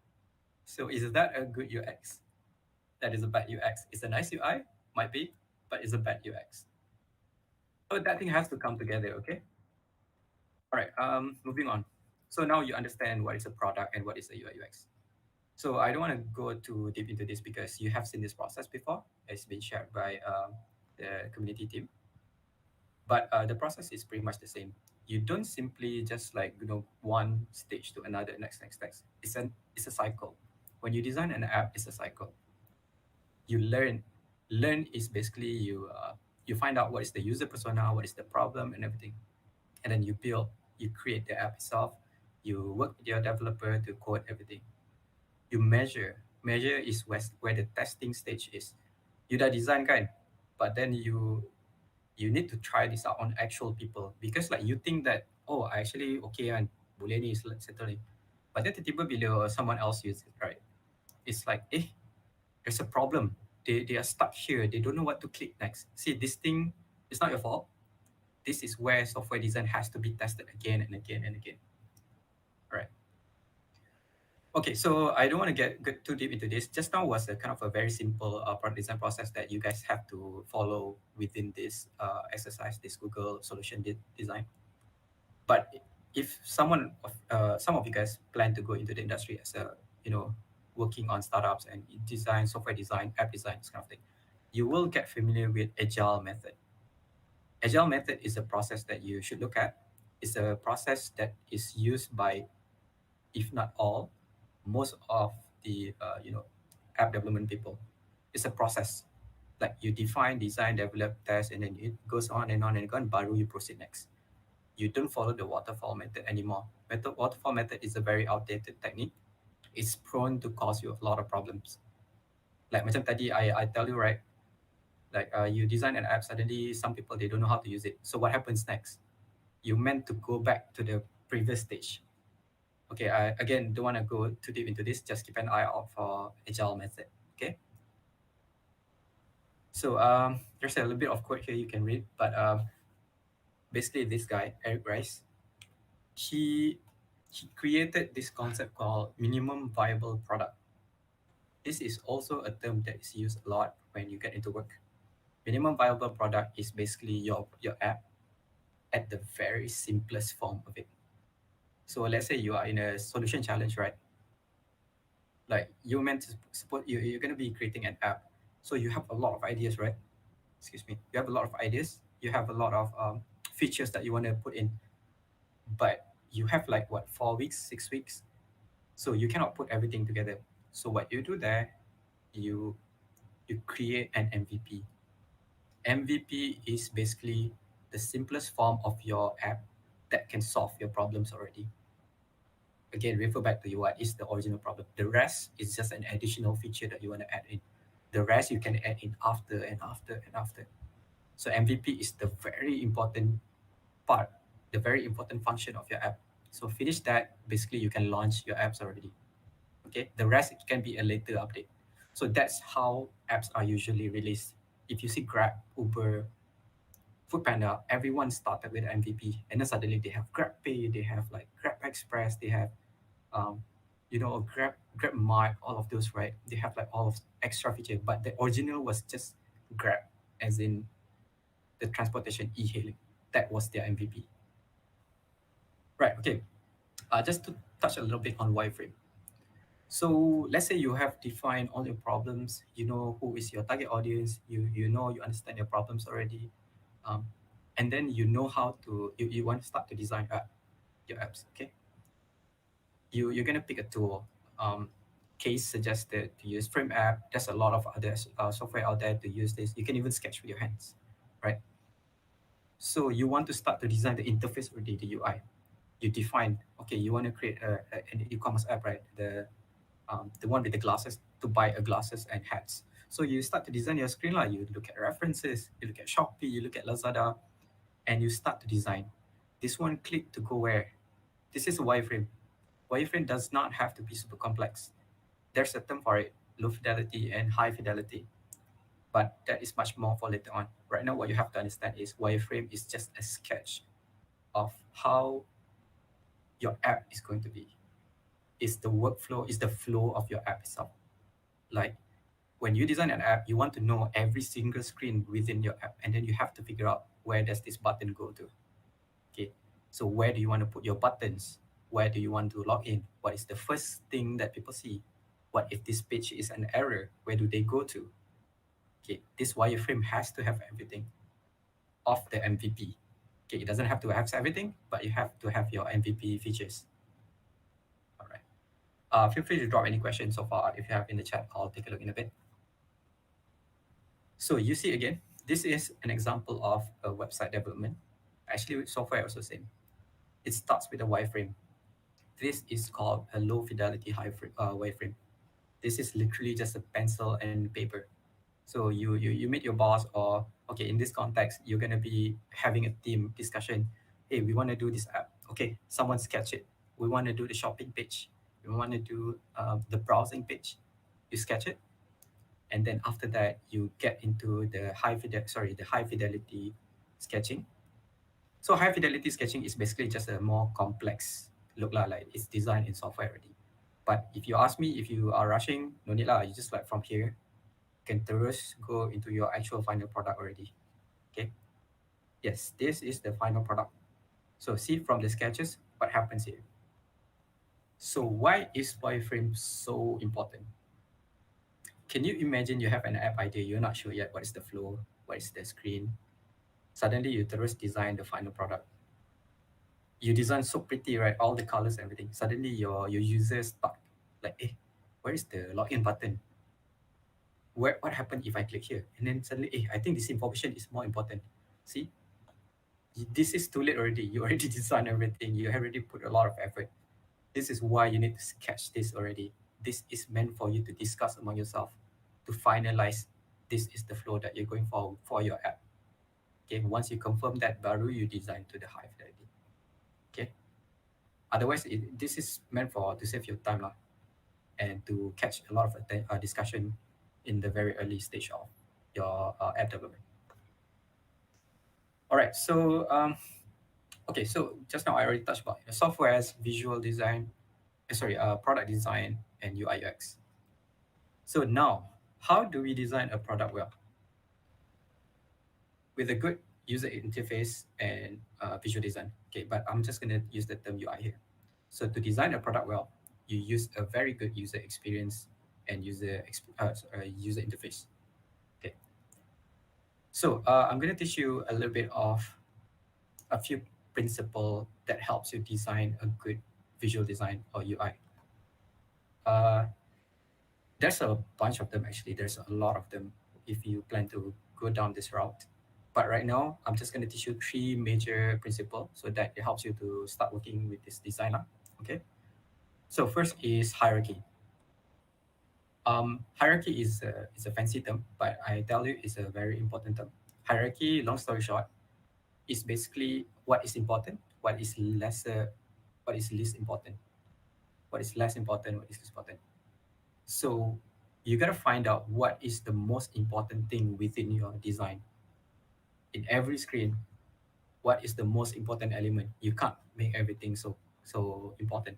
H: So is that a good UX? That is a bad UX. It's a nice UI, might be, but it's a bad UX. So that thing has to come together, okay? All right, moving on. So now you understand what is a product and what is a UI UX. So I don't want to go too deep into this because you have seen this process before. It's been shared by the community team. But the process is pretty much the same. You don't simply just like, you know, one stage to another, next. It's a cycle. When you design an app, it's a cycle. You learn. Learn is basically you find out what is the user persona, what is the problem and everything. And then you build, you create the app itself. You work with your developer to code everything. You measure. Measure is where the testing stage is. You dah design kan, but then you need to try this out on actual people, because like you think that, oh, I actually okay kan, boleh ni settle ni. But then tiba-tiba bila someone else use it, right? It's like, there's a problem. They are stuck here. They don't know what to click next. See, this thing is not your fault. This is where software design has to be tested again and again and again. All right. Okay, so I don't want to get too deep into this. Just now was a kind of a very simple product design process that you guys have to follow within this exercise, this Google solution design. But if some of you guys plan to go into the industry as a, working on startups and design, software design, app design, this kind of thing, you will get familiar with agile method. Agile method is a process that you should look at. It's a process that is used by, if not all, most of the app development people. It's a process. Like you define, design, develop, test, and then it goes on and on and on. Baru you proceed next. You don't follow the waterfall method anymore. Waterfall method is a very outdated technique. It's prone to cause you a lot of problems. Like macam tadi I tell you, right, like you design an app, suddenly some people, they don't know how to use it. So what happens next? You meant to go back to the previous stage. Okay, I again don't want to go too deep into this. Just keep an eye out for agile method. Okay. So there's a little bit of quote here you can read, but basically this guy Eric Rice, he created this concept called minimum viable product. This is also a term that is used a lot when you get into work. Minimum viable product is basically your app at the very simplest form of it. So let's say you are in a solution challenge, right? Like you meant to support you're going to be creating an app, so you have a lot of ideas, right? Excuse me. You have a lot of ideas. You have a lot of features that you want to put in, but you have like what, 4 weeks, 6 weeks, so you cannot put everything together. So what you do there, you create an MVP. MVP is basically the simplest form of your app that can solve your problems already. Again, refer back to what is the original problem. The rest is just an additional feature that you want to add in. The rest you can add in after and after and after. So MVP is the very important part, the very important function of your app. So finish that, basically you can launch your apps already. Okay, the rest it can be a later update. So that's how apps are usually released. If you see Grab, Uber, Foodpanda, everyone started with MVP, and then suddenly they have Grab Pay, they have like Grab Express, they have Grab Mart, all of those, right? They have like all of extra feature, but the original was just Grab, as in the transportation e-hailing. That was their MVP. Right, okay. Just to touch a little bit on wireframe. So let's say you have defined all your problems, you know who is your target audience, you understand your problems already, and then you know how to, you want to start to design your apps, okay? You're gonna pick a tool. Case suggested to use Frame App. There's a lot of other software out there to use this. You can even sketch with your hands, right? So you want to start to design the interface already, the UI. You define, okay, you want to create an e-commerce app, right? The one with the glasses, to buy a glasses and hats. So you start to design your screen, like you look at references, you look at Shopee, you look at Lazada, and you start to design. This one click to go where? This is a wireframe. Wireframe does not have to be super complex. There's a term for it, low fidelity and high fidelity. But that is much more for later on. Right now, what you have to understand is wireframe is just a sketch of how your app is going to be. Is the workflow, is the flow of your app itself. Like when you design an app, you want to know every single screen within your app, and then you have to figure out where does this button go to. Okay, so where do you want to put your buttons? Where do you want to log in? What is the first thing that people see? What if this page is an error? Where do they go to? Okay, this wireframe has to have everything of the MVP. Okay, it doesn't have to have everything, but you have to have your MVP features. All right. Feel free to drop any questions so far. If you have in the chat, I'll take a look in a bit. So you see again, this is an example of a website development. Actually, with software also same. It starts with a wireframe. This is called a low fidelity wireframe. This is literally just a pencil and paper. So you meet your boss, or okay, in this context, you're gonna be having a team discussion. Hey, we want to do this app. Okay, someone sketch it. We want to do the shopping page. We want to do the browsing page. You sketch it. And then after that, you get into the high fidelity sketching. So high fidelity sketching is basically just a more complex look lah, like it's designed in software already. But if you ask me if you are rushing, no need lah. You just like from here, can terus go into your actual final product already. Okay. Yes, this is the final product. So see from the sketches what happens here. So why is wireframe so important? Can you imagine you have an app idea, you're not sure yet what is the flow, what is the screen. Suddenly you terus design the final product. You design so pretty, right? All the colors, everything. Suddenly your user stuck. Like, where is the login button? What happened if I click here? And then suddenly, I think this information is more important. See, this is too late already. You already designed everything. You already put a lot of effort. This is why you need to sketch this already. This is meant for you to discuss among yourself, to finalize this is the flow that you're going for your app. Okay, once you confirm that, baru you design to the high fidelity. Okay. Otherwise, this is meant to save your time and to catch a lot of discussion in the very early stage of your app development. All right, so okay, so just now I already touched about software's visual design, product design and UI UX. So now, how do we design a product well? With a good user interface and visual design. Okay, but I'm just gonna use the term UI here. So to design a product well, you use a very good user experience and user interface. Okay. So I'm gonna teach you a little bit of a few principles that helps you design a good visual design or UI. There's a bunch of them actually. There's a lot of them if you plan to go down this route. But right now, I'm just going to teach you 3 major principles so that it helps you to start working with this designer. Okay. So first is hierarchy. Hierarchy is a fancy term, but I tell you it's a very important term. Hierarchy, long story short, is basically what is important, what is least important, what is less important, what is least important. So you got to find out what is the most important thing within your design. In every screen, what is the most important element? You can't make everything so important.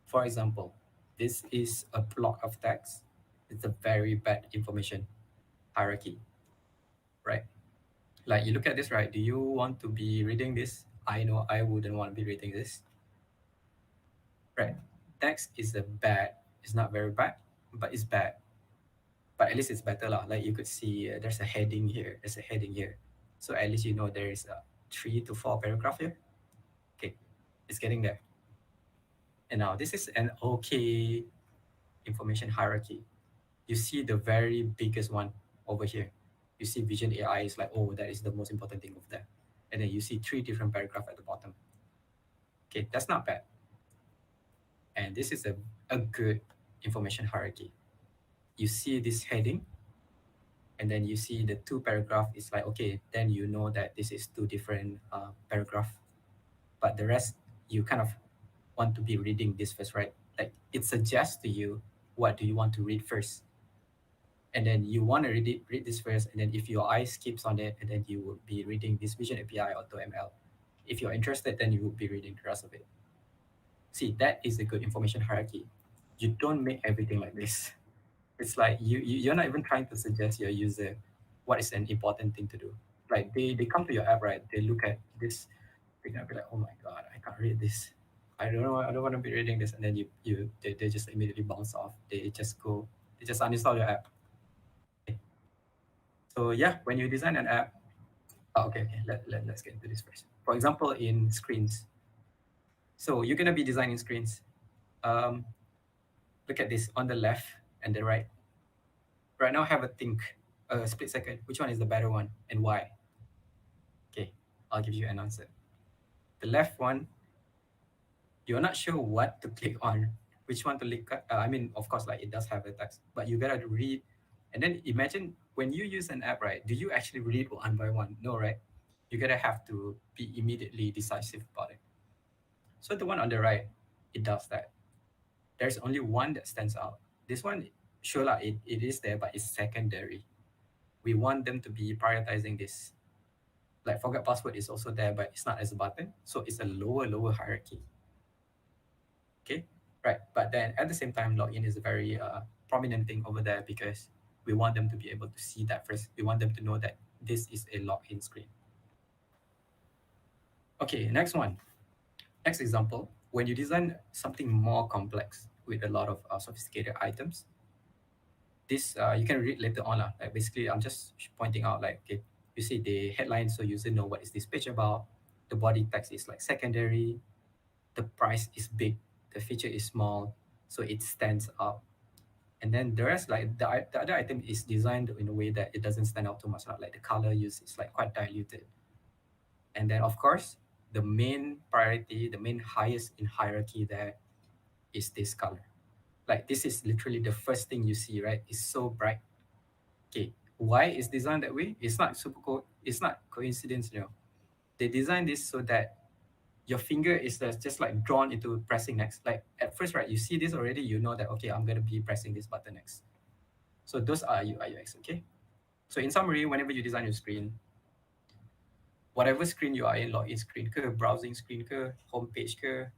H: For example, this is a block of text. It's a very bad information hierarchy, right? Like you look at this, right? Do you want to be reading this? I know I wouldn't want to be reading this, right? Text is it's not very bad, but it's bad. But at least it's better lah. Like you could see there's a heading here, there's a heading here. So at least you know there is a 3 to 4 paragraph here. Okay, it's getting there. And now this is an okay information hierarchy. You see the very biggest one over here. You see Vision AI is like, oh, that is the most important thing of that. And then you see 3 different paragraphs at the bottom. Okay, that's not bad. And this is a good information hierarchy. You see this heading, and then you see the 2 paragraph is like, okay, then you know that this is 2 different paragraph. But the rest, you kind of want to be reading this first, right? Like it suggests to you, what do you want to read first? And then you want to read this first, and then if your eye skips on it, and then you will be reading this Vision API AutoML. If you're interested, then you will be reading the rest of it. See, that is a good information hierarchy. You don't make everything like this. It's like you're not even trying to suggest your user what is an important thing to do. Like they come to your app, right? They look at this, they're gonna be like, oh my god, I can't read this. I don't know, I don't want to be reading this. And then they just immediately bounce off. They just uninstall your app. Okay. So yeah, when you design an app, okay, let's get into this first. For example, in screens. So you're gonna be designing screens. Look at this on the left and the right. Right now, have a split second. Which one is the better one and why? Okay, I'll give you an answer. The left one, you're not sure what to click on, which one to click. Of course, like it does have a text, but you gotta read. And then imagine when you use an app, right? Do you actually read one by one? No, right? You gotta have to be immediately decisive about it. So the one on the right, it does that. There's only one that stands out. This one, sure lah, it is there, but it's secondary. We want them to be prioritizing this. Like forget password is also there, but it's not as a button. So it's a lower hierarchy. Okay, right. But then at the same time, login is a very prominent thing over there because we want them to be able to see that first. We want them to know that this is a login screen. Okay, next one. Next example, when you design something more complex with a lot of sophisticated items, this you can read later on. Like basically, I'm just pointing out like, okay, you see the headline so user know what is this page about. The body text is like secondary. The price is big. The feature is small, so it stands out. And then the rest, like the other item is designed in a way that it doesn't stand out too much. Like the color use is like quite diluted. And then of course, the main priority, the main highest in hierarchy there is this color. Like this is literally the first thing you see, right? It's so bright. Okay, why is designed that way? It's not it's not coincidence, you know. They designed this so that your finger is just like drawn into pressing next. Like at first, right, you see this already, you know that, okay, I'm gonna be pressing this button next. So those are UI UX, okay? So in summary, whenever you design your screen, whatever screen you are in, login screen ke, browsing screen ke, homepage ke,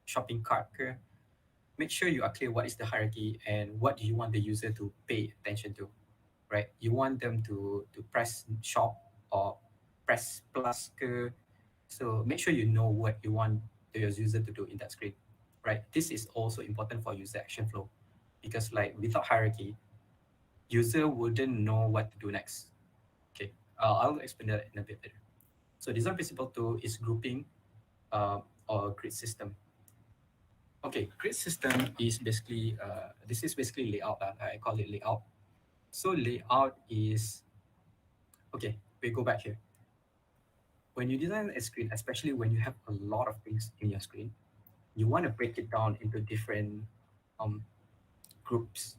H: shopping cart ke, make sure you are clear what is the hierarchy and what do you want the user to pay attention to, right? You want them to press shop or press plus ke. So make sure you know what you want your user to do in that screen, right? This is also important for user action flow because like without hierarchy, user wouldn't know what to do next. Okay, I'll explain that in a bit later. So design principle 2 is grouping or grid system. Okay, grid system is basically, this is basically layout. I call it layout. So layout is, okay, we go back here. When you design a screen, especially when you have a lot of things in your screen, you want to break it down into different groups,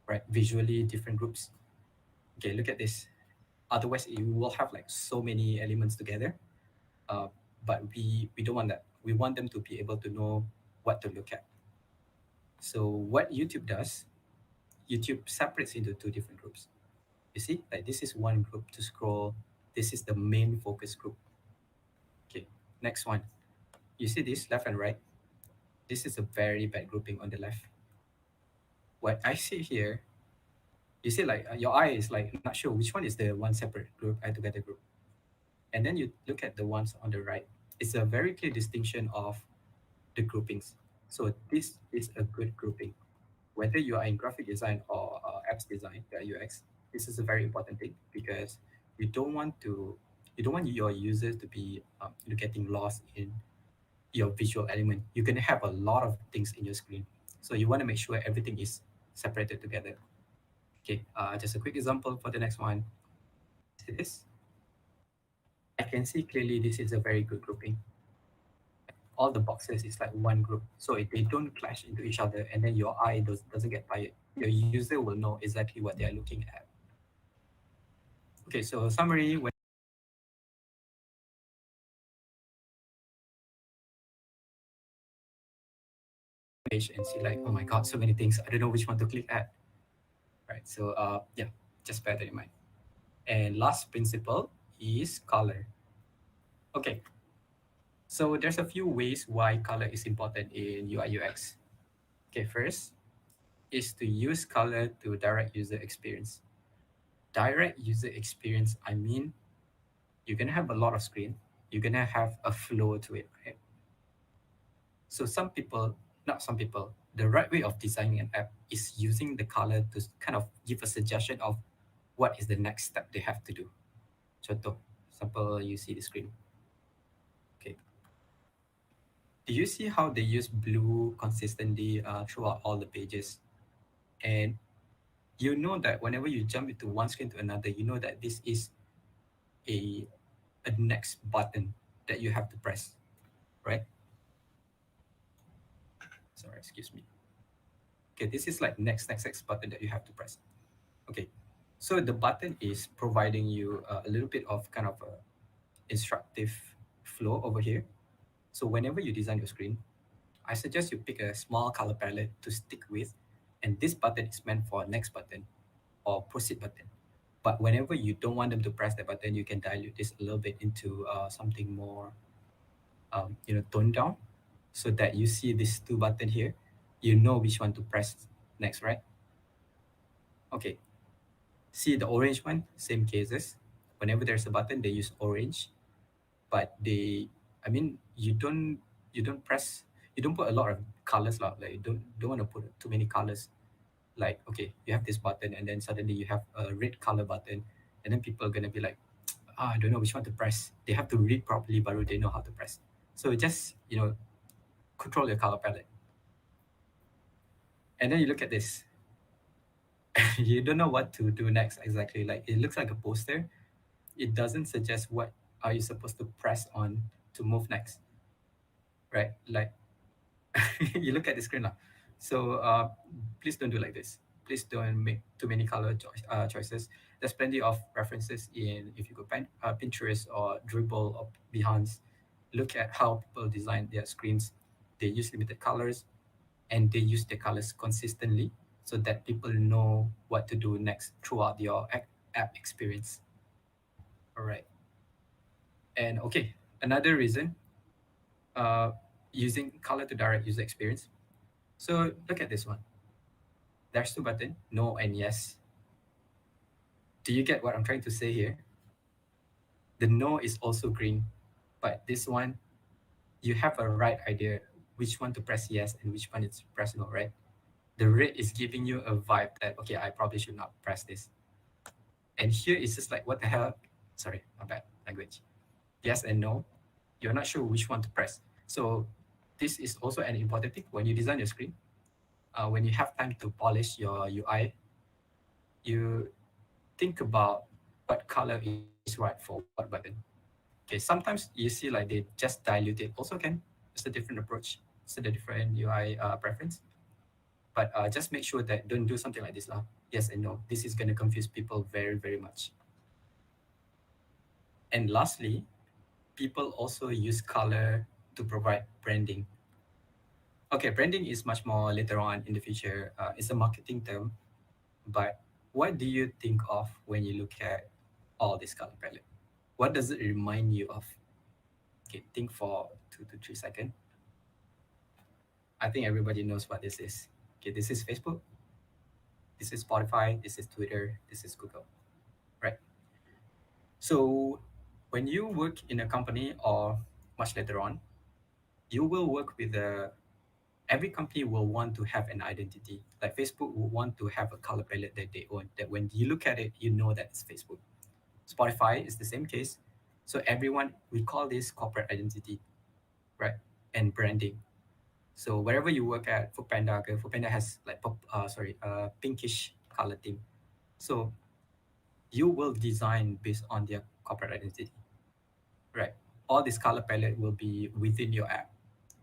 H: right? Visually different groups. Okay, look at this. Otherwise, you will have like so many elements together. But we don't want that. We want them to be able to know what to look at. So what YouTube does, YouTube separates into two different groups. You see, like this is one group to scroll. This is the main focus group. Okay, next one. You see this left and right? This is a very bad grouping on the left. What I see here, you see like your eye is like not sure which one is the one separate group and together group. And then you look at the ones on the right. It's a very clear distinction of the groupings. So this is a good grouping. Whether you are in graphic design or apps design, UX, this is a very important thing because you don't want your users to be getting lost in your visual element. You're gonna have a lot of things in your screen, so you want to make sure everything is separated together. Okay, just a quick example for the next one. See this? I can see clearly this is a very good grouping. All the boxes is like one group, so if they don't clash into each other and then your eye doesn't get tired, your user will know exactly what they are looking at. Okay, so summary, when page and see like, oh my god, so many things, I don't know which one to click at. Right, so yeah, just bear that in mind. And last principle is color. Okay, so there's a few ways why color is important in UI UX. Okay, first is to use color to direct user experience. Direct user experience, I mean, you're gonna have a lot of screen, you're gonna have a flow to it, right? So not some people, the right way of designing an app is using the color to kind of give a suggestion of what is the next step they have to do. Contoh, example, you see the screen. Okay. Do you see how they use blue consistently throughout all the pages? And you know that whenever you jump into one screen to another, you know that this is a next button that you have to press, right? Sorry, excuse me. Okay, this is like next button that you have to press. Okay, so the button is providing you a little bit of kind of a instructive flow over here. So whenever you design your screen, I suggest you pick a small color palette to stick with And this button is meant for next button or proceed button. But whenever you don't want them to press that button, you can dilute this a little bit into something more, toned down, so that you see these two button here, you know which one to press next, right? Okay. See the orange one, same cases. Whenever there's a button, they use orange, but you don't press, you don't put a lot of colors lah. Like you don't want to put too many colors. Like, okay, you have this button and then suddenly you have a red color button, and then people are gonna be like, I don't know which one to press. They have to read properly, but they know how to press. So just control your color palette. And then you look at this. You don't know what to do next exactly. Like it looks like a poster. It doesn't suggest what are you supposed to press on to move next, right? Like you look at the screen now. So please don't do like this. Please don't make too many choices. There's plenty of references in, if you go Pinterest or Dribble or Behance, look at how people design their screens. They use limited colors and they use the colors consistently so that people know what to do next throughout your app experience. All right. And okay, another reason, using color to direct user experience. So look at this one. There's two buttons, no and yes. Do you get what I'm trying to say here? The no is also green, but this one, you have a right idea which one to press yes and which one is press no, right? The red is giving you a vibe that, okay, I probably should not press this. And here it's just like, what the hell? Sorry, my bad language. Yes and no, you're not sure which one to press. So this is also an important thing when you design your screen. When you have time to polish your UI, you think about what color is right for what button. Okay, sometimes you see like they just dilute it. Also can, it's a different approach. It's a different UI preference. But just make sure that don't do something like this lah. Yes and no. This is going to confuse people very, very much. And lastly, people also use color to provide branding. Okay, branding is much more later on in the future. It's a marketing term. But what do you think of when you look at all this color palette? What does it remind you of? Okay, think for 2 to 3 seconds. I think everybody knows what this is. Okay, this is Facebook. This is Spotify. This is Twitter. This is Google, right? So when you work in a company or much later on, you will work with every company will want to have an identity. Like Facebook will want to have a color palette that they own, that when you look at it, you know that it's Facebook. Spotify is the same case. So everyone, we call this corporate identity, right? And branding. So wherever you work at, Foodpanda has like pinkish color theme. So you will design based on their corporate identity, right? All this color palette will be within your app.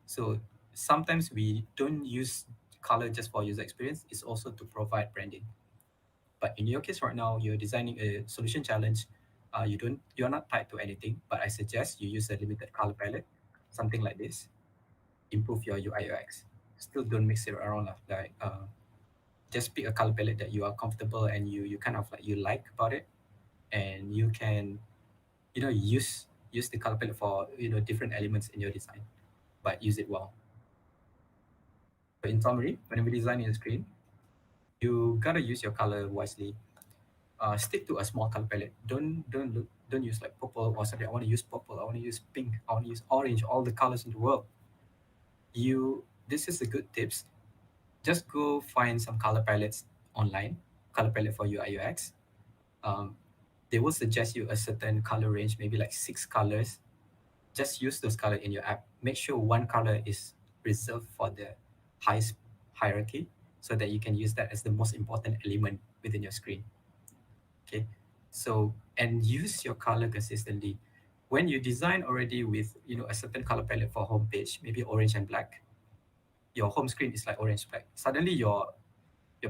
H: So sometimes we don't use color just for user experience. It's also to provide branding. But in your case right now, you're designing a solution challenge. You're not tied to anything, but I suggest you use a limited color palette, something like this. Improve your UI UX. Still don't mix it around just pick a color palette that you are comfortable and you kind of like you like about it, and you can use the color palette for different elements in your design, but use it well. But in summary, when we design your screen, you gotta use your color wisely. Stick to a small color palette. Don't use like purple or something. I want to use purple. I want to use pink. I want to use orange. All the colors in the world. This is a good tips. Just go find some color palettes online. Color palette for UI UX. They will suggest you a certain color range, maybe like 6 colors. Just use those colors in your app. Make sure one color is reserved for the highest hierarchy so that you can use that as the most important element within your screen. Okay, so and use your color consistently. When you design already with a certain color palette for homepage, maybe orange and black, your home screen is like orange black. Suddenly your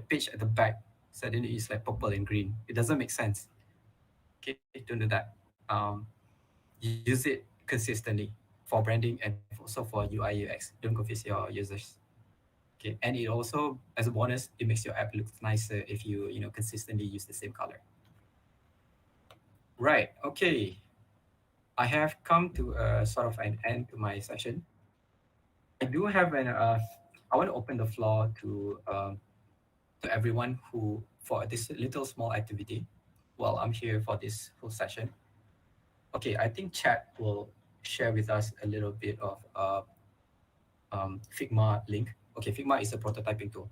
H: page at the back suddenly is like purple and green. It doesn't make sense. Okay, don't do that. Use it consistently for branding and also for UI UX. Don't confuse your users. Okay, and it also, as a bonus, it makes your app look nicer if you consistently use the same color. Right. Okay. I have come to a sort of an end to my session. I do have an. I want to open the floor to everyone who for this little small activity. While I'm here for this whole session. Okay, I think Chat will share with us a little bit of Figma link. Okay, Figma is a prototyping tool.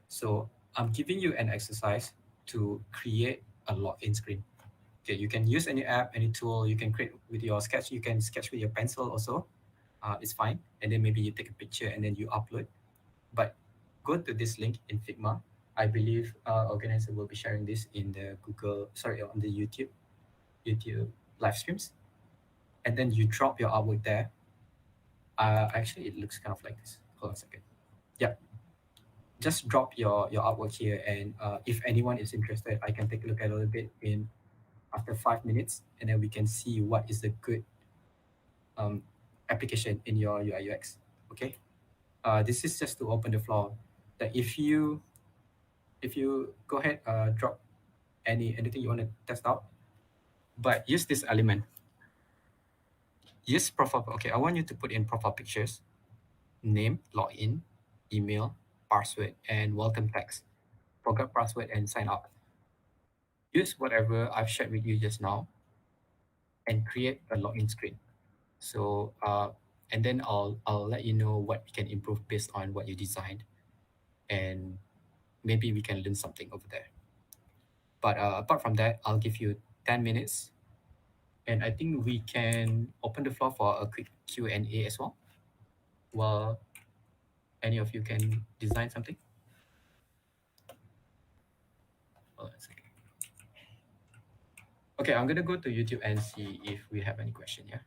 H: So I'm giving you an exercise to create a login screen. Okay, you can use any app, any tool. You can create with your sketch. You can sketch with your pencil also. It's fine. And then maybe you take a picture and then you upload. But go to this link in Figma. I believe organizer will be sharing this in the on the YouTube live streams. And then you drop your artwork there. Actually, it looks kind of like this. Hold on a second. Yeah, just drop your artwork here, and if anyone is interested, I can take a look at it a little bit in after 5 minutes, and then we can see what is the good application in your UI UX. Okay, this is just to open the floor. That if you go ahead, drop anything you want to test out, but use this element. Use profile. Okay, I want you to put in profile pictures, name, login, email, password, and welcome text. Forgot password and sign up. Use whatever I've shared with you just now and create a login screen. So and then I'll let you know what we can improve based on what you designed, and maybe we can learn something over there. But apart from that, I'll give you 10 minutes, and I think we can open the floor for a quick Q&A as well. While any of you can design something. Hold on a second. Okay, I'm gonna go to YouTube and see if we have any question. Yeah.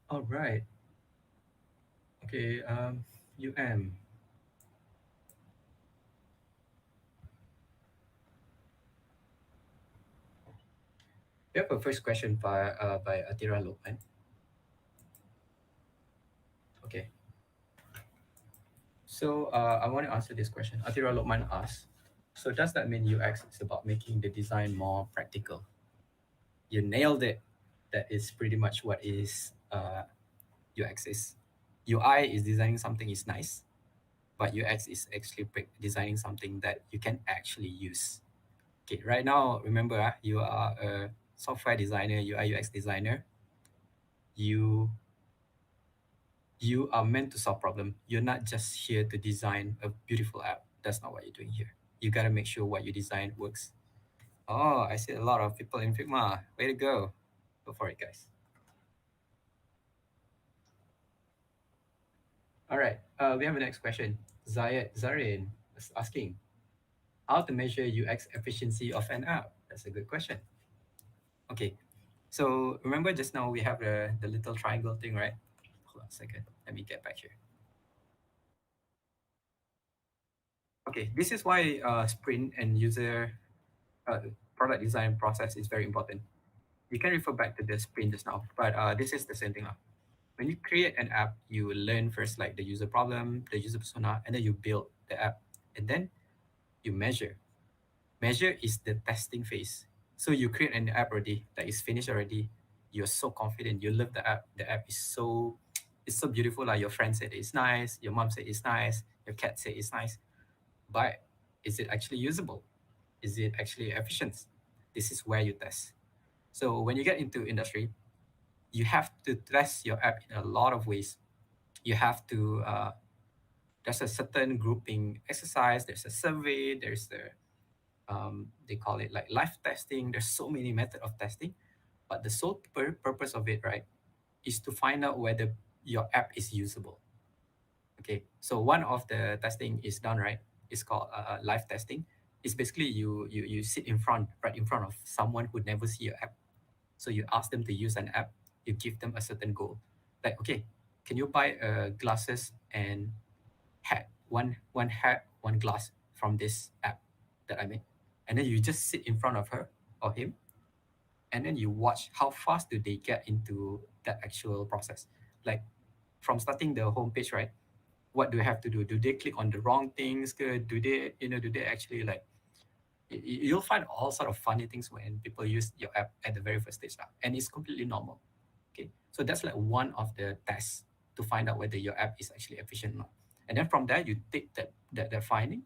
H: All right. Okay. UM. We have a first question by Atira Lokman. Okay. So I want to answer this question. Atira Lokman asks, so does that mean UX is about making the design more practical? You nailed it. That is pretty much what is UX is. UI is designing something is nice, but UX is actually designing something that you can actually use. Okay, right now, remember, you are a software designer, UI UX designer. You are meant to solve problem. You're not just here to design a beautiful app. That's not what you're doing here. You got to make sure what you design works. Oh, I see a lot of people in Figma. Way to go. Go for it, guys. All right, we have a next question. Zarin is asking, how to measure UX efficiency of an app? That's a good question. Okay, so remember just now we have the little triangle thing, right? Hold on a second. Let me get back here. Okay, this is why sprint and user product design process is very important. You can refer back to the sprint just now, but this is the same thing. When you create an app, you learn first like the user problem, the user persona, and then you build the app, and then you measure. Measure is the testing phase. So you create an app already that is finished already. You're so confident. You love the app. The app is so beautiful. Like your friend said it's nice. Your mom said it's nice. Your cat said it's nice. But is it actually usable? Is it actually efficient? This is where you test. So when you get into industry, you have to test your app in a lot of ways. You have to there's a certain grouping exercise. There's a survey. There's the they call it like live testing. There's so many methods of testing, but the sole purpose of it, right, is to find out whether your app is usable. Okay, so one of the testing is done, right? It's called live testing. It's basically you sit right in front of someone who never see your app. So you ask them to use an app. You give them a certain goal, like, okay, can you buy glasses and hat, one glass from this app that I made, and then you just sit in front of her or him, and then you watch how fast do they get into that actual process. Like from starting the homepage, right? What do they have to do? Do they click on the wrong things? Good. Do they, do they actually like? You'll find all sort of funny things when people use your app at the very first stage, and it's completely normal. Okay, so that's like one of the tests to find out whether your app is actually efficient or not. And then from there, you take that finding,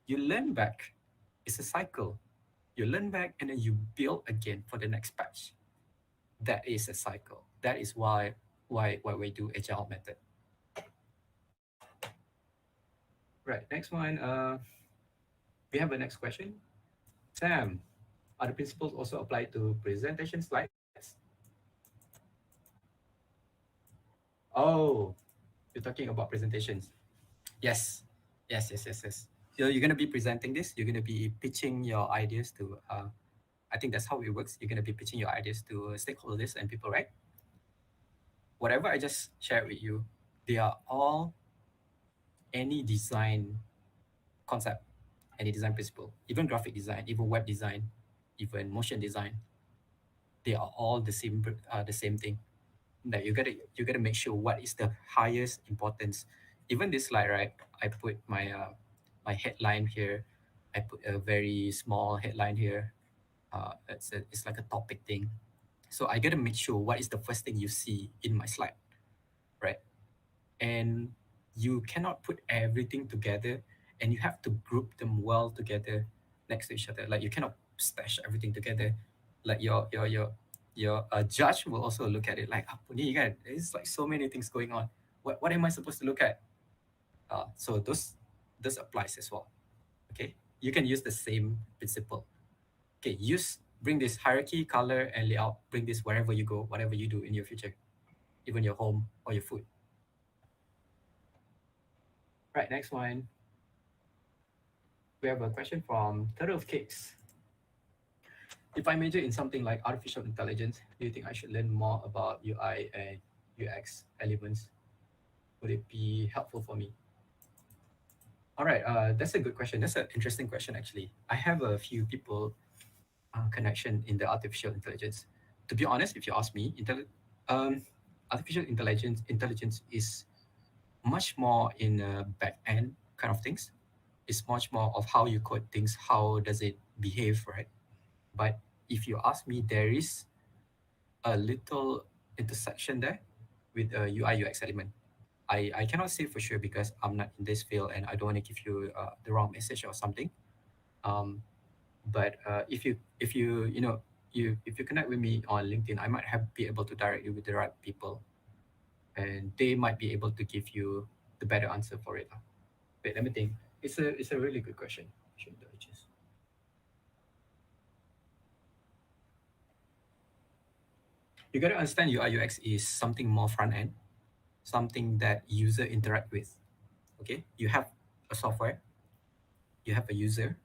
H: you learn back. It's a cycle. You learn back and then you build again for the next batch. That is a cycle. That is why we do agile method. Right. Next one. We have a next question. Sam, are the principles also apply to presentation slides? Oh, you're talking about presentations. Yes. Yes. So you're gonna be presenting this. You're gonna be pitching your ideas to. I think that's how it works. You're gonna be pitching your ideas to stakeholders and people, right? Whatever I just shared with you, they are all any design concept, any design principle, even graphic design, even web design, even motion design. They are all the same thing. That you gotta make sure what is the highest importance. Even this slide, right? I put my headline here. I put a very small headline here. It's like a topic thing. So I gotta make sure what is the first thing you see in my slide, right? And you cannot put everything together, and you have to group them well together next to each other. Like you cannot stash everything together. Like your judge will also look at it like, apa ni kan? There's like so many things going on. What am I supposed to look at? So those applies as well. Okay, you can use the same principle. Okay, bring this hierarchy, color, and layout. Bring this wherever you go, whatever you do in your future, even your home or your food. Right, next one. We have a question from Turtle of Cakes. If I major in something like artificial intelligence, do you think I should learn more about UI and UX elements? Would it be helpful for me? All right, that's a good question. That's an interesting question, actually. I have a few people connection in the artificial intelligence. To be honest, if you ask me, artificial intelligence is much more in back end kind of things. It's much more of how you code things, how does it behave, right? But if you ask me, there is a little intersection there with a UI UX element. I cannot say for sure because I'm not in this field and I don't want to give you the wrong message or something. But if you connect with me on LinkedIn, I might be able to direct you with the right people, and they might be able to give you the better answer for it. Wait, let me think. It's a really good question. You got to understand UI UX is something more front end, something that user interact with. Okay, you have a software, you have a user,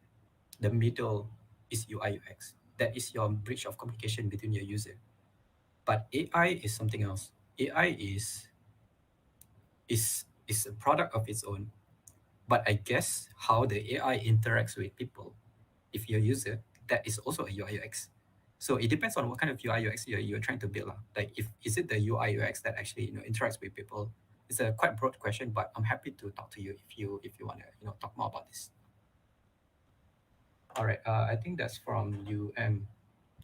H: the middle is UI UX. That is your bridge of communication between your user. But AI is something else. AI is a product of its own. But I guess how the AI interacts with people, if you're a user, that is also a UI UX. So it depends on what kind of UI UX you're trying to build. Like is it the UI UX that actually interacts with people? It's a quite broad question, but I'm happy to talk to you if you want to talk more about this. All right, I think that's from UM.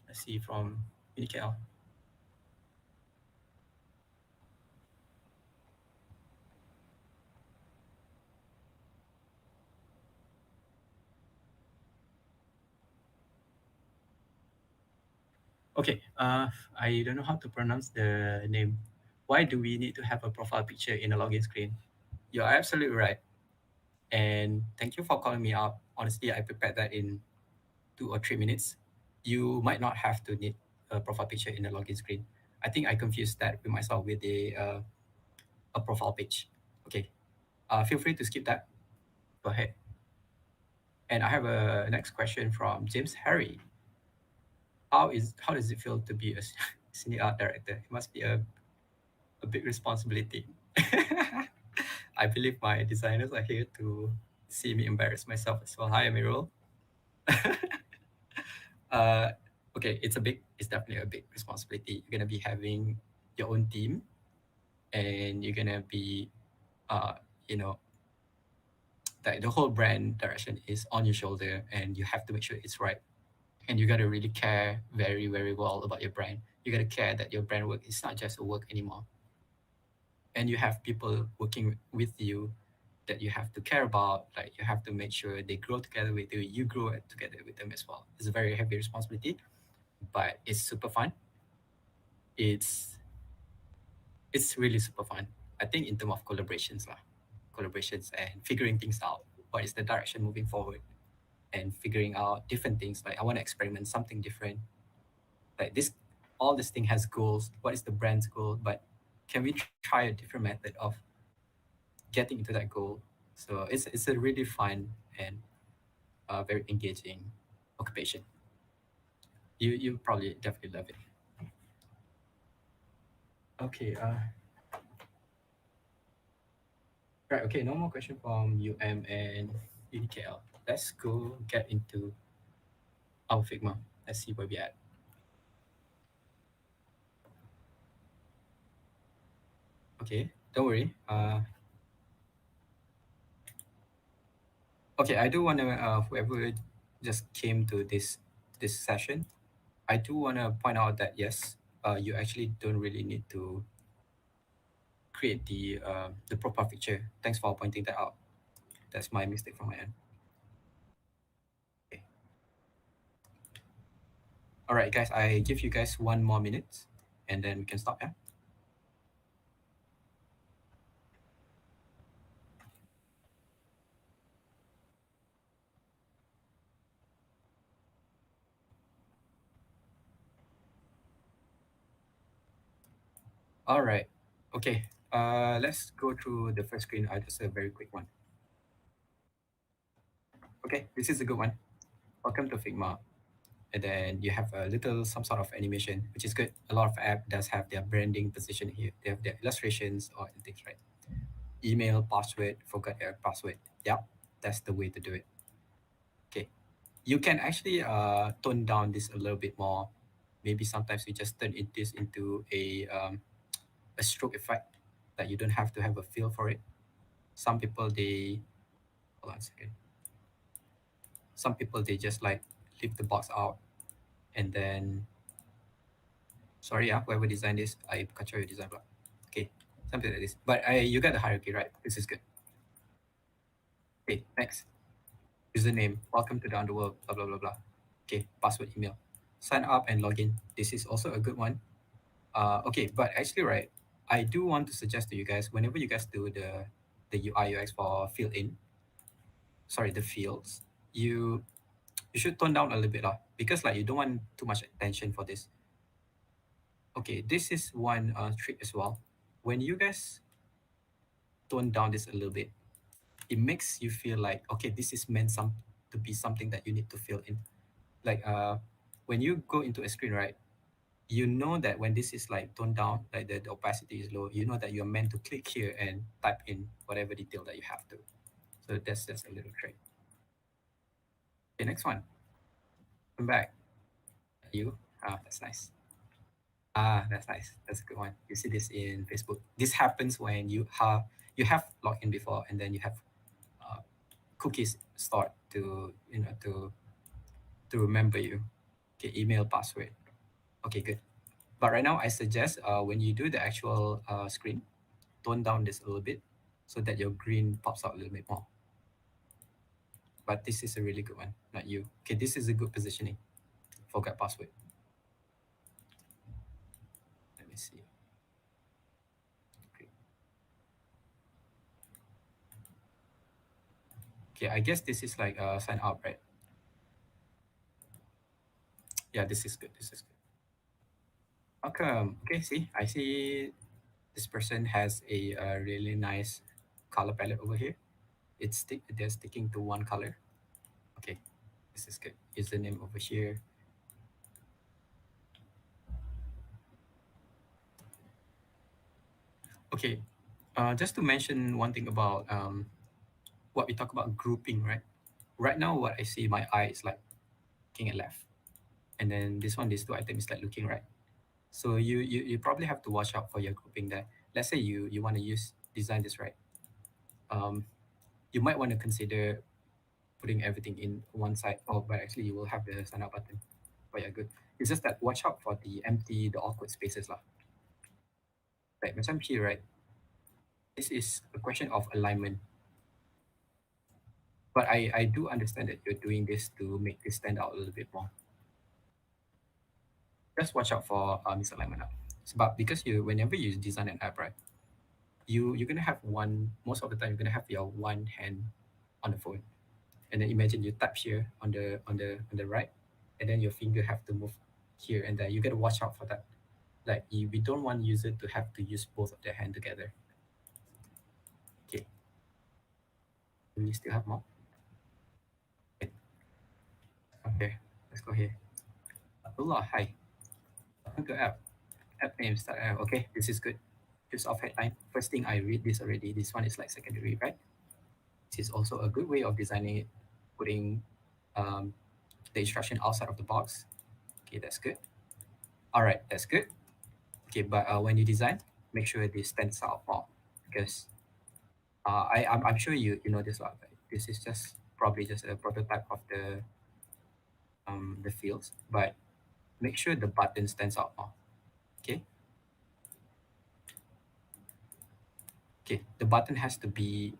H: Let's see, from UniKL. Okay, I don't know how to pronounce the name. Why do we need to have a profile picture in a login screen? You're absolutely right. And thank you for calling me up. Honestly, I prepared that in 2 or 3 minutes. You might not have to need a profile picture in a login screen. I think I confused that with myself with a profile page. Okay, feel free to skip that. Go ahead. And I have a next question from James Harry. How does it feel to be a senior art director? It must be a big responsibility. I believe my designers are here to see me embarrass myself as well. Hi, Amirul. uh, okay, it's definitely a big responsibility. You're gonna be having your own team, and you're gonna be, uh, you know, the whole brand direction is on your shoulder, and you have to make sure it's right. And you gotta really care very, very well about your brand. You gotta care that your brand work is not just a work anymore, and you have people working with you that you have to care about. Like you have to make sure they grow together with you. You grow together with them as well. It's a very heavy responsibility, but it's super fun. It's it's really super fun. I think in terms of collaborations and figuring things out. What is the direction moving forward? And figuring out different things. Like I want to experiment something different. Like this, all this thing has goals. What is the brand's goal? But can we try a different method of getting into that goal? So it's a really fun and very engaging occupation. You probably definitely love it. Okay. Right. Okay. No more question from UM and UniKL. Let's go get into our Figma. Let's see where we at. Okay. Don't worry. Okay. I do wanna whoever just came to this session, I do wanna point out that yes, you actually don't really need to create the profile picture. Thanks for pointing that out. That's my mistake from my end. Okay. All right, guys. I give you guys 1 more minute, and then we can stop. Yeah. All right. Okay. Let's go through the first screen. Just a very quick one. Okay, this is a good one. Welcome to Figma. And then you have a little some sort of animation, which is good. A lot of app does have their branding position here. They have their illustrations or things, right? Email, password, forgot your password. Yeah, that's the way to do it. Okay. You can actually tone down this a little bit more. Maybe sometimes you just turn this into a stroke effect that you don't have to have a feel for it. Some people they hold on a second. Some people they just like leave the box out and then sorry whoever designed this, I cut your design block. Okay, something like this. But you got the hierarchy right. This is good. Okay, next. Username, welcome to the underworld, blah blah blah blah. Okay, password, email. Sign up and log in. This is also a good one. Okay, but actually right, I do want to suggest to you guys whenever you guys do the UI UX for fill in, sorry, the fields, you should tone down a little bit lah, because like you don't want too much attention for this. Okay, this is one trick as well. When you guys tone down this a little bit, it makes you feel like okay, this is meant to be something that you need to fill in. Like when you go into a screen, right? You know that when this is like toned down, like the opacity is low, you know that you're meant to click here and type in whatever detail that you have to. So that's just a little trick. Okay, next one. Come back. You. That's nice. That's nice. That's a good one. You see this in Facebook. This happens when you have logged in before and then you have uh, cookies stored to to remember you. Okay, email, password. Okay, good. But right now, I suggest when you do the actual screen, tone down this a little bit so that your green pops out a little bit more. But this is a really good one, not you. Okay, this is a good positioning. Forgot password. Let me see. Okay, I guess this is like sign up, right? Yeah, this is good. This is good. Welcome. Okay, see, I see this person has a really nice color palette over here. They're sticking to one color. Okay, this is good. Username over here. Okay, Just to mention one thing about what we talk about grouping, right? Right now, what I see, my eye is like looking at left, and then this one, these two items is like looking right. So you probably have to watch out for your grouping there. Let's say you want to design this right. You might want to consider putting everything in one side. Oh, but actually you will have the sign up button. But yeah, good. It's just that watch out for the awkward spaces lah. Like macam here, right? This is a question of alignment. But I do understand that you're doing this to make this stand out a little bit more. Just watch out for misalignment. But because whenever you design an app, right, you're gonna have most of the time you're gonna have your one hand on the phone, and then imagine you tap here on the right, and then your finger have to move here and there. You gotta watch out for that. Like we don't want user to have to use both of their hand together. Okay. Do we still have more? Okay, let's go here. Abdullah, hi. Welcome to app. App name start. Okay, this is good. Choose off headline. First thing, I read this already. This one is like secondary, right? This is also a good way of designing it, putting the instruction outside of the box. Okay, that's good. All right, that's good. Okay, but when you design, make sure this stands out more, because I'm sure you know this one. Right? This is probably just a prototype of the fields, but make sure the button stands out more. Okay. Okay, the button has to be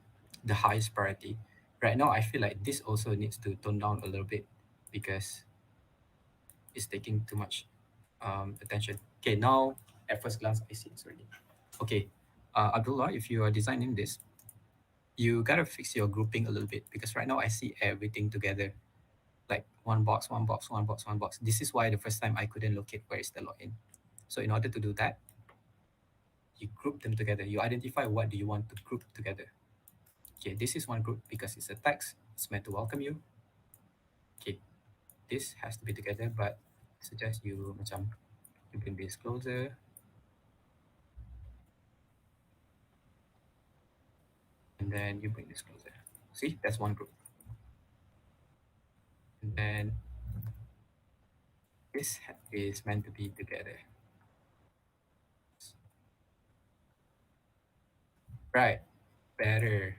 H: the highest priority. Right now, I feel like this also needs to tone down a little bit because it's taking too much attention. Okay, now at first glance, I see it's already. Okay, Abdullah, if you are designing this, you gotta fix your grouping a little bit, because right now I see everything together, like one box, one box, one box, one box. This is why the first time I couldn't locate where is the login. So in order to do that, you group them together. You identify what do you want to group together. Okay, this is one group because it's a text. It's meant to welcome you. Okay, this has to be together, but I suggest you bring this closer. And then you bring this closer. See, that's one group. And then this is meant to be together. Right, better.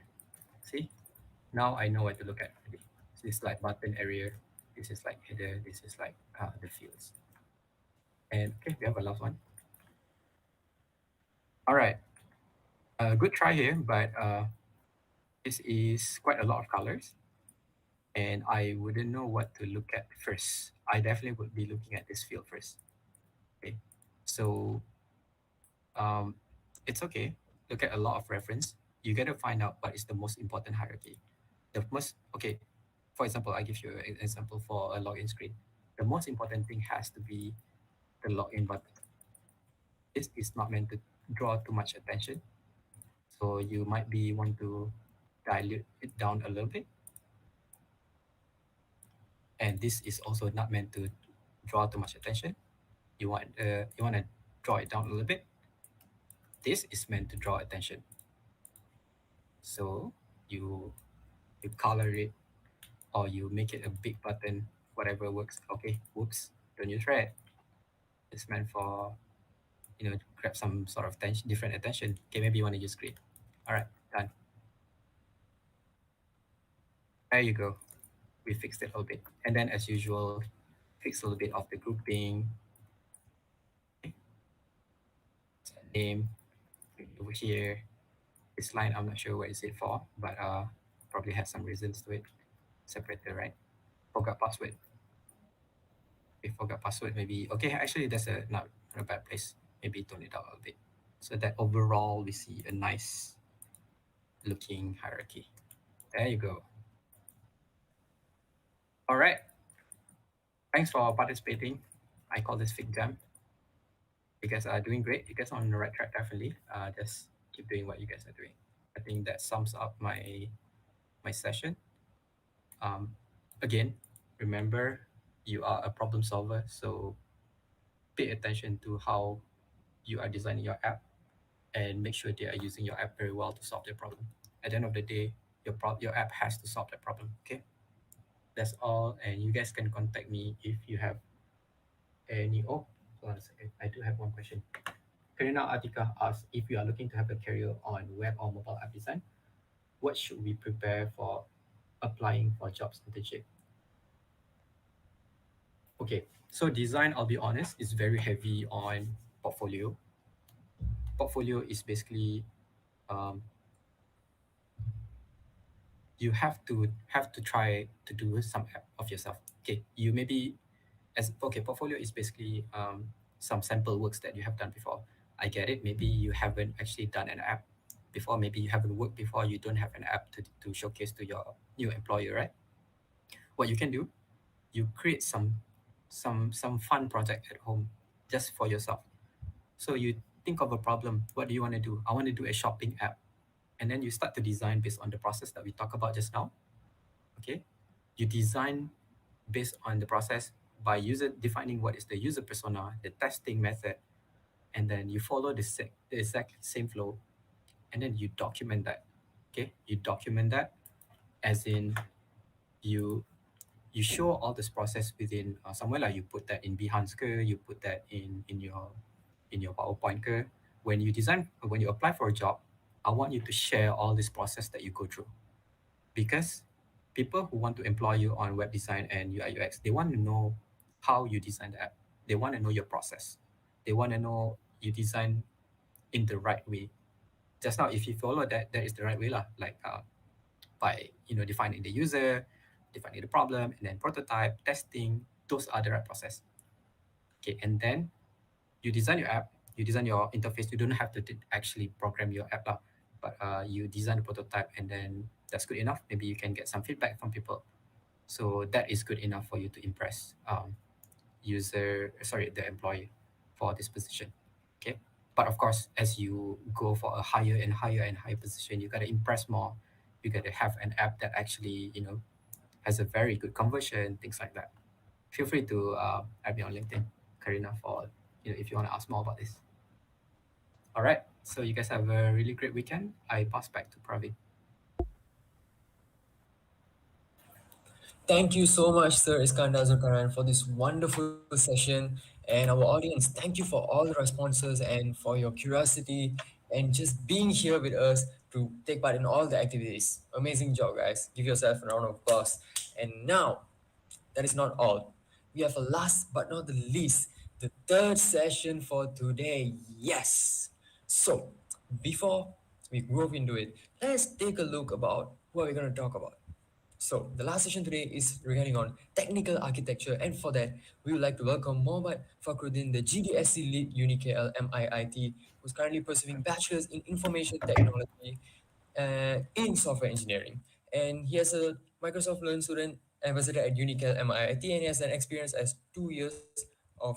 H: See, now I know what to look at. This is like button area. This is like header. This is like the fields. And okay, we have a last one. All right, good try here, but this is quite a lot of colors, and I wouldn't know what to look at first. I definitely would be looking at this field first. Okay, so it's okay. Look at a lot of reference. You got to find out what is the most important hierarchy. For example, I give you an example for a login screen. The most important thing has to be the login button. This is not meant to draw too much attention. So you might want to dilute it down a little bit. And this is also not meant to draw too much attention. You want to draw it down a little bit. This is meant to draw attention. So you color it, or you make it a big button, whatever works. Okay, whoops, don't use red. It's meant for, grab some sort of different attention. Okay, maybe you want to use green. All right, done. There you go. We fixed it a little bit. And then as usual, fix a little bit of the grouping. Okay. Name over here. This line, I'm not sure what is it for, but probably has some reasons to it. Separator, right? Forgot password. Okay, forgot password, maybe. Okay, actually that's not a bad place. Maybe tone it out a little bit, so that overall we see a nice looking hierarchy. There you go. All right. Thanks for participating. I call this Fig Jam. You guys are doing great. You guys are on the right track, definitely. Just keep doing what you guys are doing. I think that sums up my session. Again, remember, you are a problem solver, so pay attention to how you are designing your app. and make sure they are using your app very well to solve their problem. At the end of the day, your app has to solve that problem. Okay, that's all, and you guys can contact me if you have any. Oh, hold on a second. I do have one question. Karina Atika asks if you are looking to have a career on web or mobile app design, what should we prepare for applying for jobs internship? Okay, so design, I'll be honest, is very heavy on portfolio. Portfolio is basically um, you have to try to do some app of yourself. Okay, you maybe as okay, portfolio is basically some sample works that you have done before. I get it. Maybe you haven't actually done an app before. Maybe you haven't worked before. You don't have an app to showcase to your new employer, right? What you can do, you create some fun project at home just for yourself. So you think of a problem. What do you want to do? I want to do a shopping app, and then you start to design based on the process that we talked about just now. Okay, you design based on the process by user defining what is the user persona, the testing method, and then you follow the exact same flow, and then you document that. Okay, you document that as in you you show all this process within somewhere, like you put that in Behance ke, you put that in your PowerPoint ke. When you apply for a job, I want you to share all this process that you go through, because people who want to employ you on web design and UI UX, they want to know how you design the app. They want to know your process. They want to know you design in the right way. Just now, if you follow that, that is the right way lah. Like by defining the user, defining the problem, and then prototype, testing. Those are the right process. Okay, and then you design your app, you design your interface. You don't have to actually program your app lah, but you design the prototype, and then that's good enough. Maybe you can get some feedback from people. So that is good enough for you to impress the employee for this position. Okay, but of course, as you go for a higher and higher and higher position, you gotta impress more. You gotta have an app that actually has a very good conversion, things like that. Feel free to add me on LinkedIn, Karina, for if you want to ask more about this. All right, so you guys have a really great weekend. I pass back to Praveen.
B: Thank you so much, Sir Iskandar Zulkarnain, for this wonderful session. And our audience, thank you for all the responses and for your curiosity and just being here with us to take part in all the activities. Amazing job, guys. Give yourself a round of applause. And now, that is not all. We have a last but not the least, the third session for today. Yes. So, before we move into it, let's take a look about what we're going to talk about. So the last session today is regarding on technical architecture, and for that, we would like to welcome Mohammad Fakhruddin, the GDSC lead UniKL MIIT, who's currently pursuing bachelor's in information technology in software engineering. And he has a Microsoft Learn student ambassador at UniKL MIIT, and he has an experience as 2 years of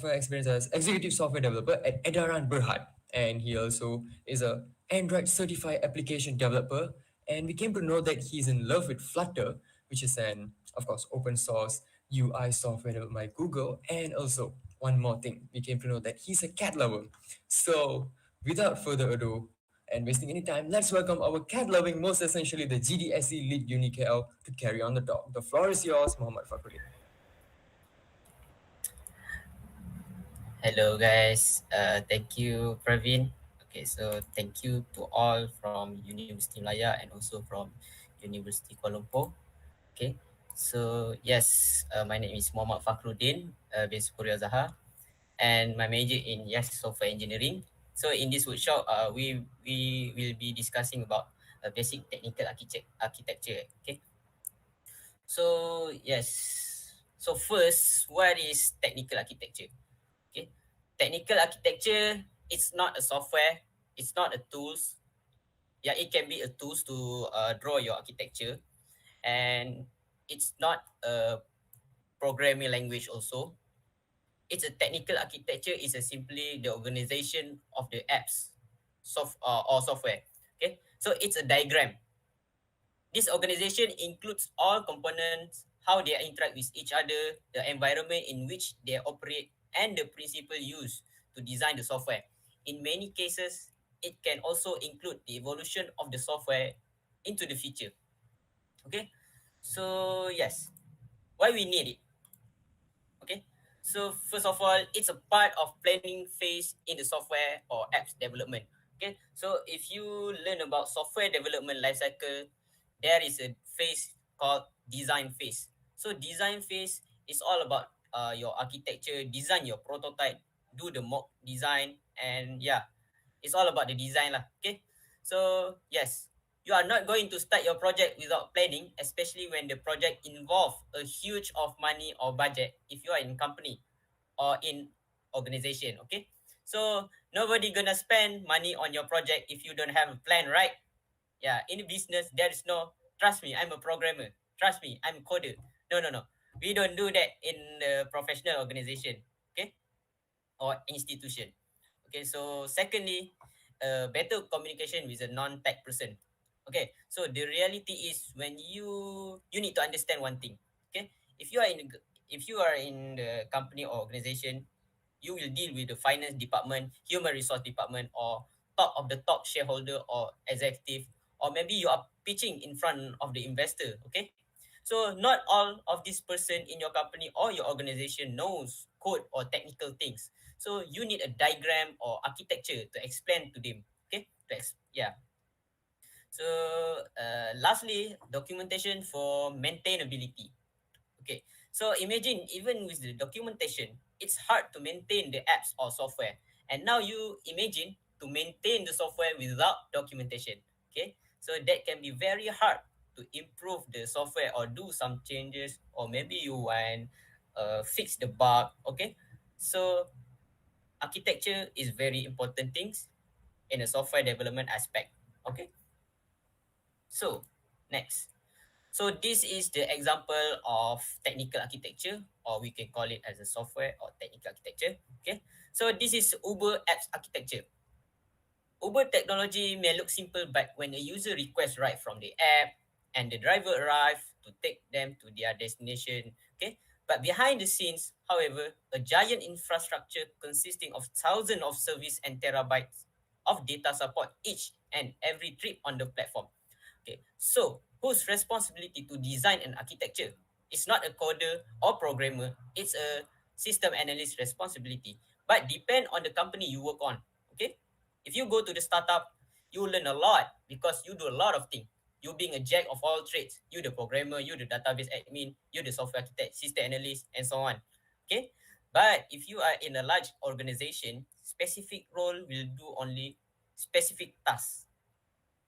B: experience as executive software developer at Edaran Berhad. And he also is a Android certified application developer. And we came to know that he's in love with Flutter, which is an, of course, open source UI software developed by Google. And also, one more thing, we came to know that he's a cat lover. So, without further ado, and wasting any time, let's welcome our cat-loving, most essentially the GDSC lead UniKL to carry on the talk. The floor is yours, Mohammad Fakhruddin.
I: Hello guys, thank you Praveen. Okay, so thank you to all from University Malaya and also from University Kuala Lumpur. Okay, so yes, my name is Muhammad Fakhruddin, based Korea Zaha, and my major in software engineering. So in this workshop, we will be discussing about basic technical architecture. Okay, so yes, so first, what is technical architecture? Okay, technical architecture, it's not a software, it's not a tools. Yeah, it can be a tools to draw your architecture, and it's not a programming language also. It's a technical architecture is a simply the organization of the apps or software. Okay, so it's a diagram. This organization includes all components, how they interact with each other, the environment in which they operate, and the principle used to design the software. in many cases, it can also include the evolution of the software into the future. Okay, so yes, why we need it? Okay, so first of all, it's a part of planning phase in the software or apps development. Okay, so if you learn about software development lifecycle, there is a phase called design phase. So design phase is all about your architecture, design your prototype, do the mock design, and yeah, it's all about the design lah. Okay, so yes, you are not going to start your project without planning, especially when the project involve a huge of money or budget if you are in company or in organization. Okay, so nobody gonna spend money on your project if you don't have a plan, right? Yeah, in business there is no trust me, I'm a programmer, trust me, I'm a coder. No, we don't do that in the professional organization, okay, or institution. Okay, so secondly, better communication with a non-tech person. Okay, so the reality is when you need to understand one thing. Okay, if you are in the company or organization, you will deal with the finance department, human resource department, or top of the top shareholder or executive, or maybe you are pitching in front of the investor. Okay, so not all of this person in your company or your organization knows code or technical things. So you need a diagram or architecture to explain to them. Okay, yeah. So lastly, documentation for maintainability. Okay, so imagine even with the documentation, it's hard to maintain the apps or software. And now you imagine to maintain the software without documentation. Okay, so that can be very hard to improve the software or do some changes, or maybe you want fix the bug. Okay, so architecture is very important things in a software development aspect. Okay, so next. So this is the example of technical architecture, or we can call it as a software or technical architecture. Okay, so this is Uber apps architecture. Uber technology may look simple, but when a user requests ride from the app and the driver arrive to take them to their destination, okay. But behind the scenes, however, a giant infrastructure consisting of thousands of service and terabytes of data support each and every trip on the platform. Okay, so whose responsibility to design an architecture? It's not a coder or programmer, it's a system analyst responsibility, but depend on the company you work on. Okay, if you go to the startup, you learn a lot because you do a lot of things. You being a jack of all trades, you the programmer, you the database admin, you the software architect, system analyst, and so on. Okay, but if you are in a large organization, specific role will do only specific tasks.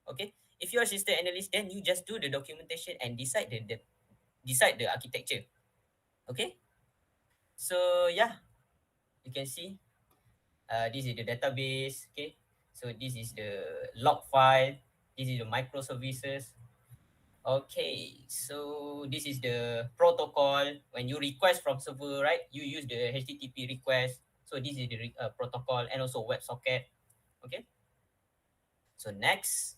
I: Okay, if you are system analyst, then you just do the documentation and decide the architecture. Okay, so yeah, you can see this is the database. Okay, so this is the log file, this is the microservices. Okay, so this is the protocol. When you request from server, right, you use the HTTP request. So this is the protocol, and also WebSocket. Okay, so next.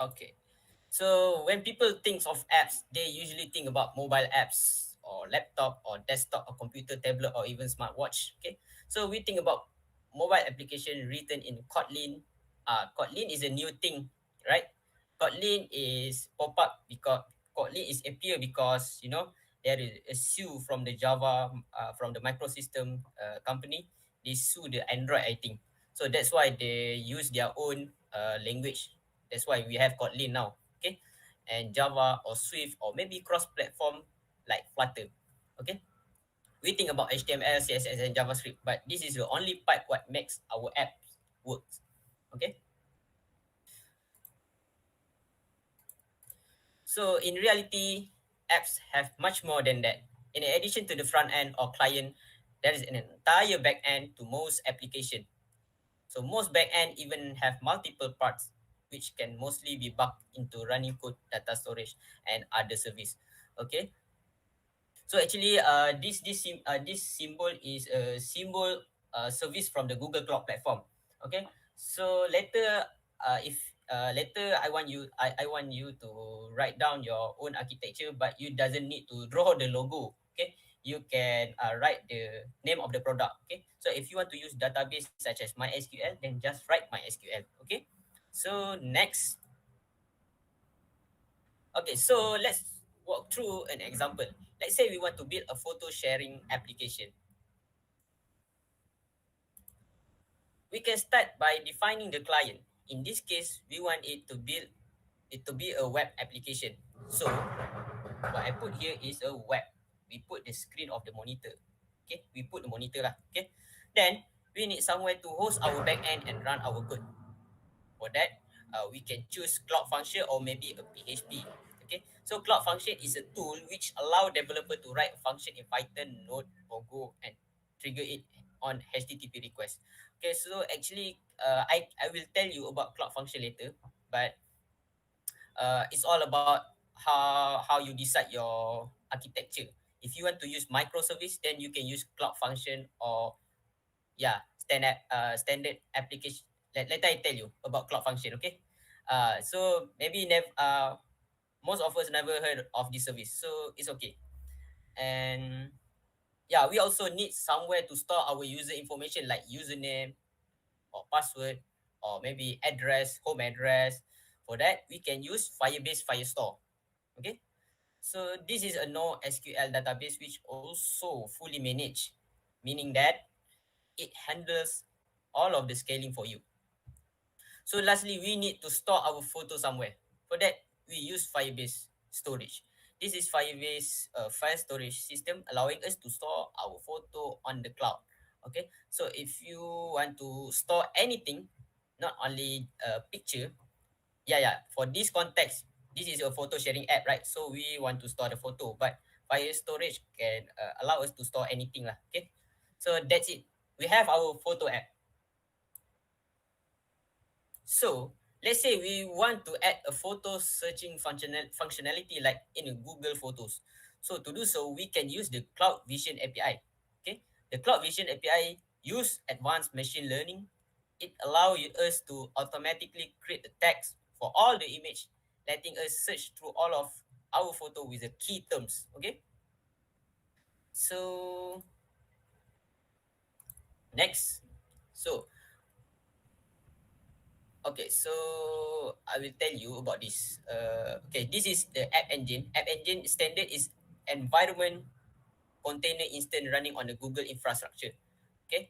I: Okay, so when people think of apps, they usually think about mobile apps or laptop or desktop or computer, tablet, or even smartwatch. Okay, so we think about mobile application written in Kotlin. Kotlin is a new thing, right? Kotlin is pop up because Kotlin is appear because there is a sue from the Java from the microsystem company. They sue the Android, I think. So that's why they use their own language. That's why we have Kotlin now. Okay, and Java or Swift or maybe cross-platform like Flutter. Okay, we think about HTML, CSS, and JavaScript, but this is the only part what makes our apps works. Okay. So in reality, apps have much more than that. In addition to the front end or client, there is an entire back end to most application. So most back end even have multiple parts, which can mostly be bugged into running code, data storage, and other service. Okay. So actually, this symbol is a symbol service from the Google Cloud platform. Okay. So later, if later I want you to write down your own architecture, but you doesn't need to draw the logo. Okay. you can write the name of the product. Okay, so if you want to use database such as MySQL, then just write MySQL. Okay, so next. Okay, so let's walk through an example. Let's say we want to build a photo sharing application. We can start by defining the client. In this case, we want it to be a web application. So what I put here is a web. We put the screen of the monitor. Okay, we put the monitor lah. Okay, then we need somewhere to host our backend and run our code. For that, we can choose Cloud Function or maybe a PHP. Okay, so Cloud Function is a tool which allow developer to write a function in Python, Node, or Go and trigger it on HTTP request. Okay, so actually, I will tell you about Cloud Function later, but it's all about how you decide your architecture. If you want to use microservice, then you can use Cloud Function or standard application. Let I tell you about Cloud Function. Okay, so maybe most of us never heard of this service, so it's okay. And yeah, we also need somewhere to store our user information like username or password or maybe address, home address. For that, we can use Firebase Firestore. Okay, so this is a NoSQL database which also fully managed, meaning that it handles all of the scaling for you. So lastly, we need to store our photo somewhere. For that, we use Firebase storage. This is Firebase file storage system allowing us to store our photo on the cloud. Okay, so if you want to store anything, not only a picture, for this context, this is a photo sharing app, right? So we want to store the photo, but Fire storage can allow us to store anything lah. Okay, so that's it. We have our photo app. So let's say we want to add a photo searching functionality like in Google Photos. So to do so, we can use the Cloud Vision API. Okay, the Cloud Vision API use advanced machine learning. It allows us to automatically create the text for all the image, letting us search through all of our photo with the key terms. Okay, so next, so okay, so I will tell you about this. Okay, this is the App Engine. App Engine standard is environment container instant running on the Google infrastructure. Okay,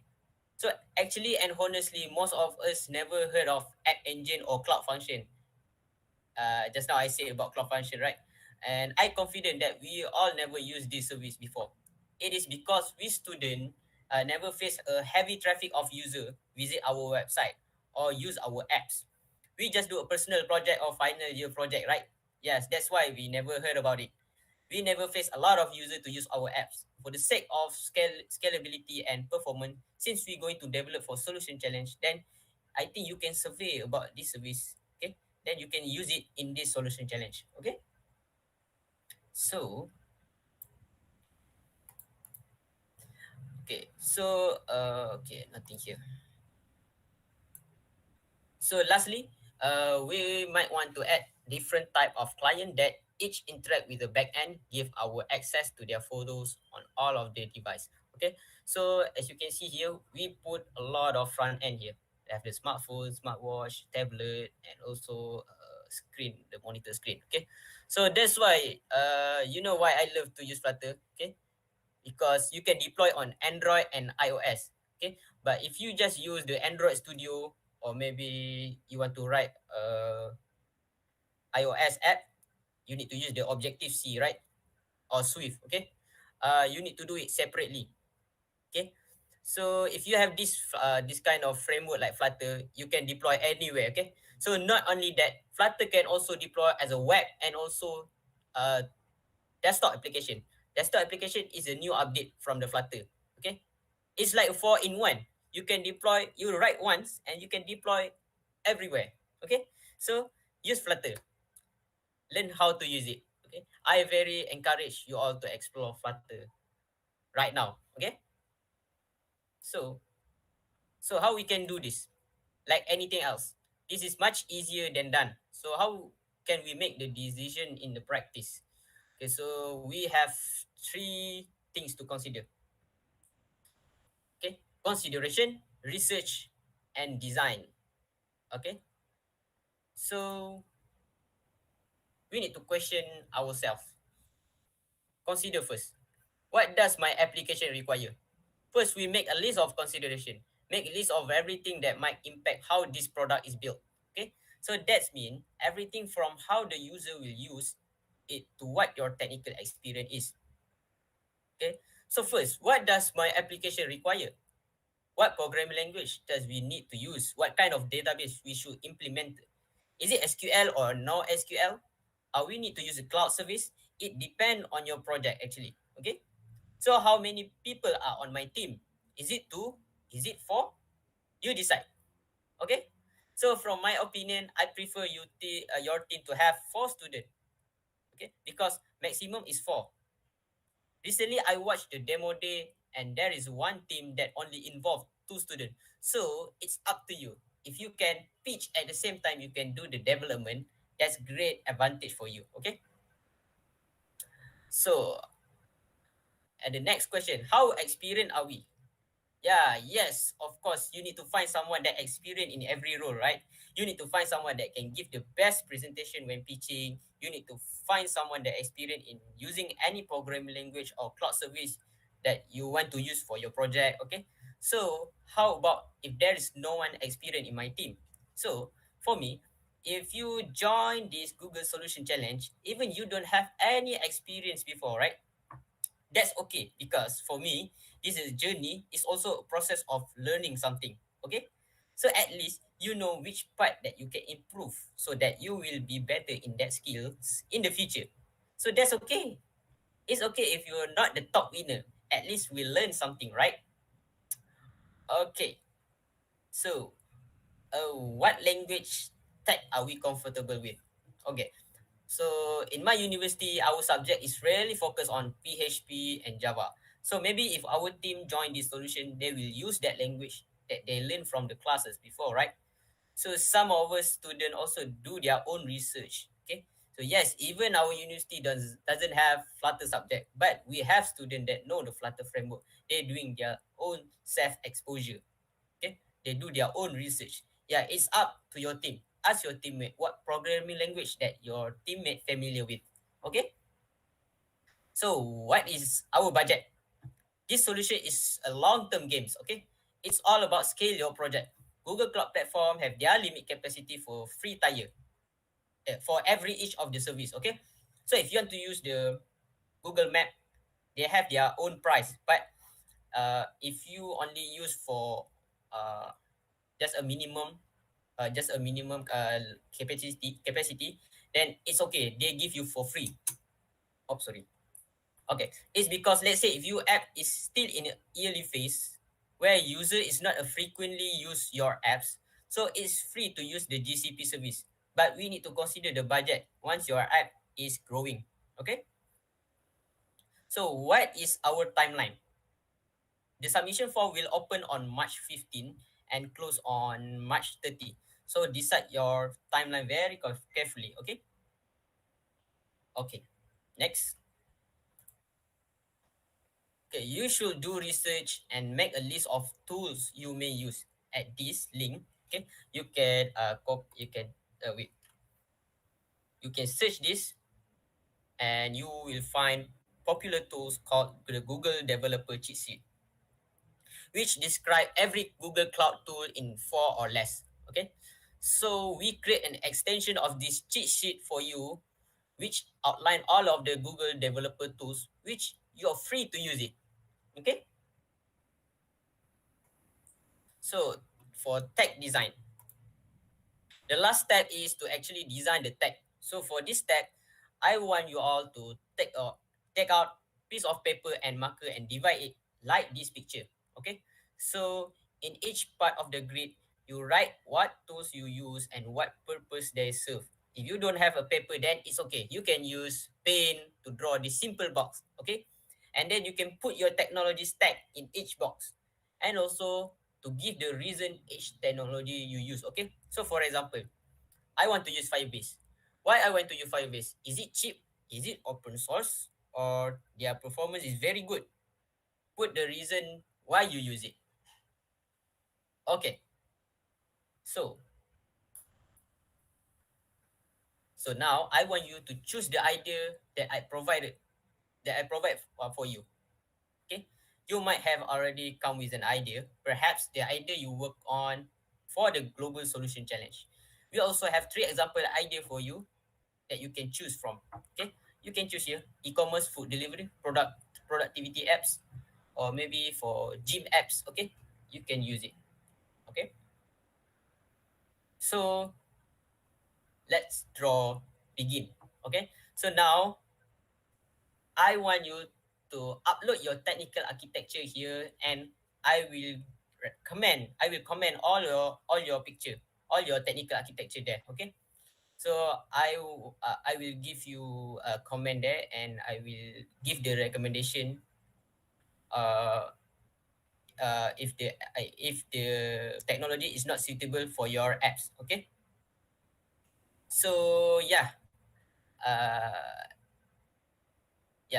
I: so actually and honestly, most of us never heard of App Engine or Cloud Function. Just now I said about Cloud Function, right? And I confident that we all never used this service before. It is because we student never face a heavy traffic of user visit our website or use our apps. We just do a personal project or final year project, right? Yes, that's why we never heard about it. We never face a lot of users to use our apps. For the sake of scalability and performance, since we're going to develop for solution challenge, then I think you can survey about this service. Okay, then you can use it in this solution challenge. Okay, so okay, nothing here. So lastly, we might want to add different type of client that each interact with the backend, give our access to their photos on all of the device. Okay, so as you can see here, we put a lot of front end here. They have the smartphone, smartwatch, tablet, and also screen, the monitor screen. Okay, so that's why you know why I love to use Flutter. Okay, because you can deploy on Android and iOS. Okay, but if you just use the Android Studio or maybe you want to write a iOS app, you need to use the Objective C, right? Or Swift. Okay, you need to do it separately. Okay, so if you have this kind of framework like Flutter, you can deploy anywhere. Okay, so not only that, Flutter can also deploy as a web and also desktop application. Desktop application is a new update from the Flutter. Okay, it's like a 4-in-1. You can deploy, you write once and you can deploy everywhere. Okay, so use Flutter. Learn how to use it. Okay, I very encourage you all to explore Flutter right now. Okay, so how we can do this? Like anything else, this is much easier than done. So how can we make the decision in the practice? Okay, so we have three things to consider. Okay, consideration, research, and design. Okay, so we need to question ourselves. Consider first, what does my application require? First, we make a list of consideration. Make a list of everything that might impact how this product is built. Okay, so that's mean everything from how the user will use it to what your technical experience is. Okay, so first, what does my application require? What programming language does we need to use? What kind of database we should implement? Is it SQL or no SQL? We need to use a cloud service? It depends on your project actually. Okay. So how many people are on my team? Is it 2? Is it 4? You decide. Okay. So from my opinion, I prefer your team to have 4 students. Okay. Because maximum is 4. Recently, I watched the demo day, and there is one team that only involved 2 students. So it's up to you. If you can pitch at the same time, you can do the development. That's great advantage for you. Okay. So, and the next question: how experienced are we? Yeah, yes, of course. You need to find someone that experienced in every role, right? You need to find someone that can give the best presentation when pitching. You need to find someone that experienced in using any programming language or cloud service that you want to use for your project. Okay. So how about if there is no one experienced in my team? So for me, if you join this Google Solution Challenge, even you don't have any experience before, right? That's okay, because for me, this is a journey. It's also a process of learning something. Okay, so at least you know which part that you can improve, so that you will be better in that skills in the future. So that's okay. It's okay if you're not the top winner. At least we learn something, right? Okay, so what language type are we comfortable with? Okay, so in my university, our subject is really focused on PHP and Java. So maybe if our team join this solution, they will use that language that they learned from the classes before, right? So some of us students also do their own research. Okay. So yes, even our university doesn't have Flutter subject, but we have students that know the Flutter framework. They're doing their own self-exposure. Okay. They do their own research. Yeah, it's up to your team. Ask your teammate what programming language that your teammate familiar with. Okay. So what is our budget? This solution is a long-term games. Okay. It's all about scale your project. Google Cloud Platform have their limit capacity for free tier for every each of the service. Okay. So if you want to use the Google Map, they have their own price. But if you only use for uh, just a minimum capacity, then it's okay. They give you for free. Oh, sorry. Okay, it's because let's say if your app is still in a early phase where user is not a frequently use your apps, so it's free to use the GCP service. But we need to consider the budget once your app is growing. Okay. So what is our timeline? The submission form will open on March 15 and close on March 30. So decide your timeline very carefully. Okay. Okay. Next. Okay, you should do research and make a list of tools you may use at this link. Okay, you can wait. You can search this, and you will find popular tools called the Google Developer Cheat Sheet, which describe every Google Cloud tool in 4 or less. Okay, so we create an extension of this cheat sheet for you, which outline all of the Google Developer tools, which you're free to use it. Okay. So for tech design, the last step is to actually design the tag. So for this tag, I want you all to take out piece of paper and marker and divide it like this picture. Okay. So in each part of the grid, you write what tools you use and what purpose they serve. If you don't have a paper, then it's okay. You can use pen to draw this simple box. Okay. And then you can put your technology stack in each box. And also to give the reason each technology you use. Okay. So for example, I want to use Firebase. Why I want to use Firebase? Is it cheap? Is it open source? Or their performance is very good? put the reason why you use it. Okay. So now I want you to choose the idea that I provide for you. Okay. You might have already come with an idea, perhaps the idea you work on for the global solution challenge. We also have 3 example idea for you that you can choose from. Okay. You can choose here e-commerce, food delivery, productivity apps, or maybe for gym apps. Okay. You can use it. Okay. So let's begin. Okay. So now I want you to upload your technical architecture here, and I will comment all your picture, all your technical architecture there. Okay. So I will give you a comment there, and I will give the recommendation uh, if the technology is not suitable for your apps. Okay. So uh,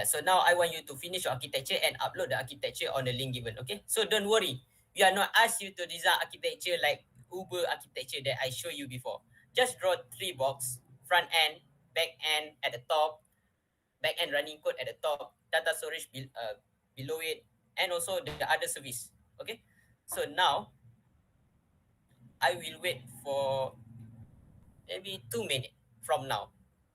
I: so now I want you to finish your architecture and upload the architecture on the link given. Okay. So don't worry, we are not asked you to design architecture like Uber architecture that I showed you before. Just draw 3 box: front end, back end at the top, back end running code at the top, data storage below it, and also the other service. Okay. So now I will wait for maybe 2 minutes from now.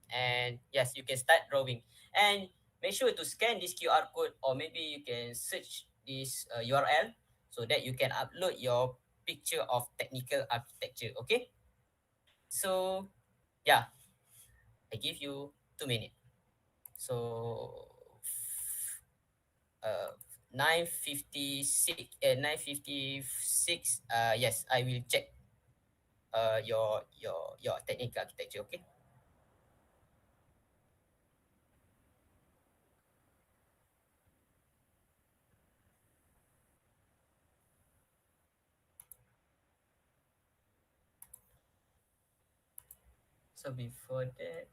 I: And yes, you can start drawing. And make sure to scan this QR code, or maybe you can search this URL so that you can upload your picture of technical architecture. Okay. So I give you 2 minutes. So 9:56. Yes, I will check your technical architecture. Okay. So before that,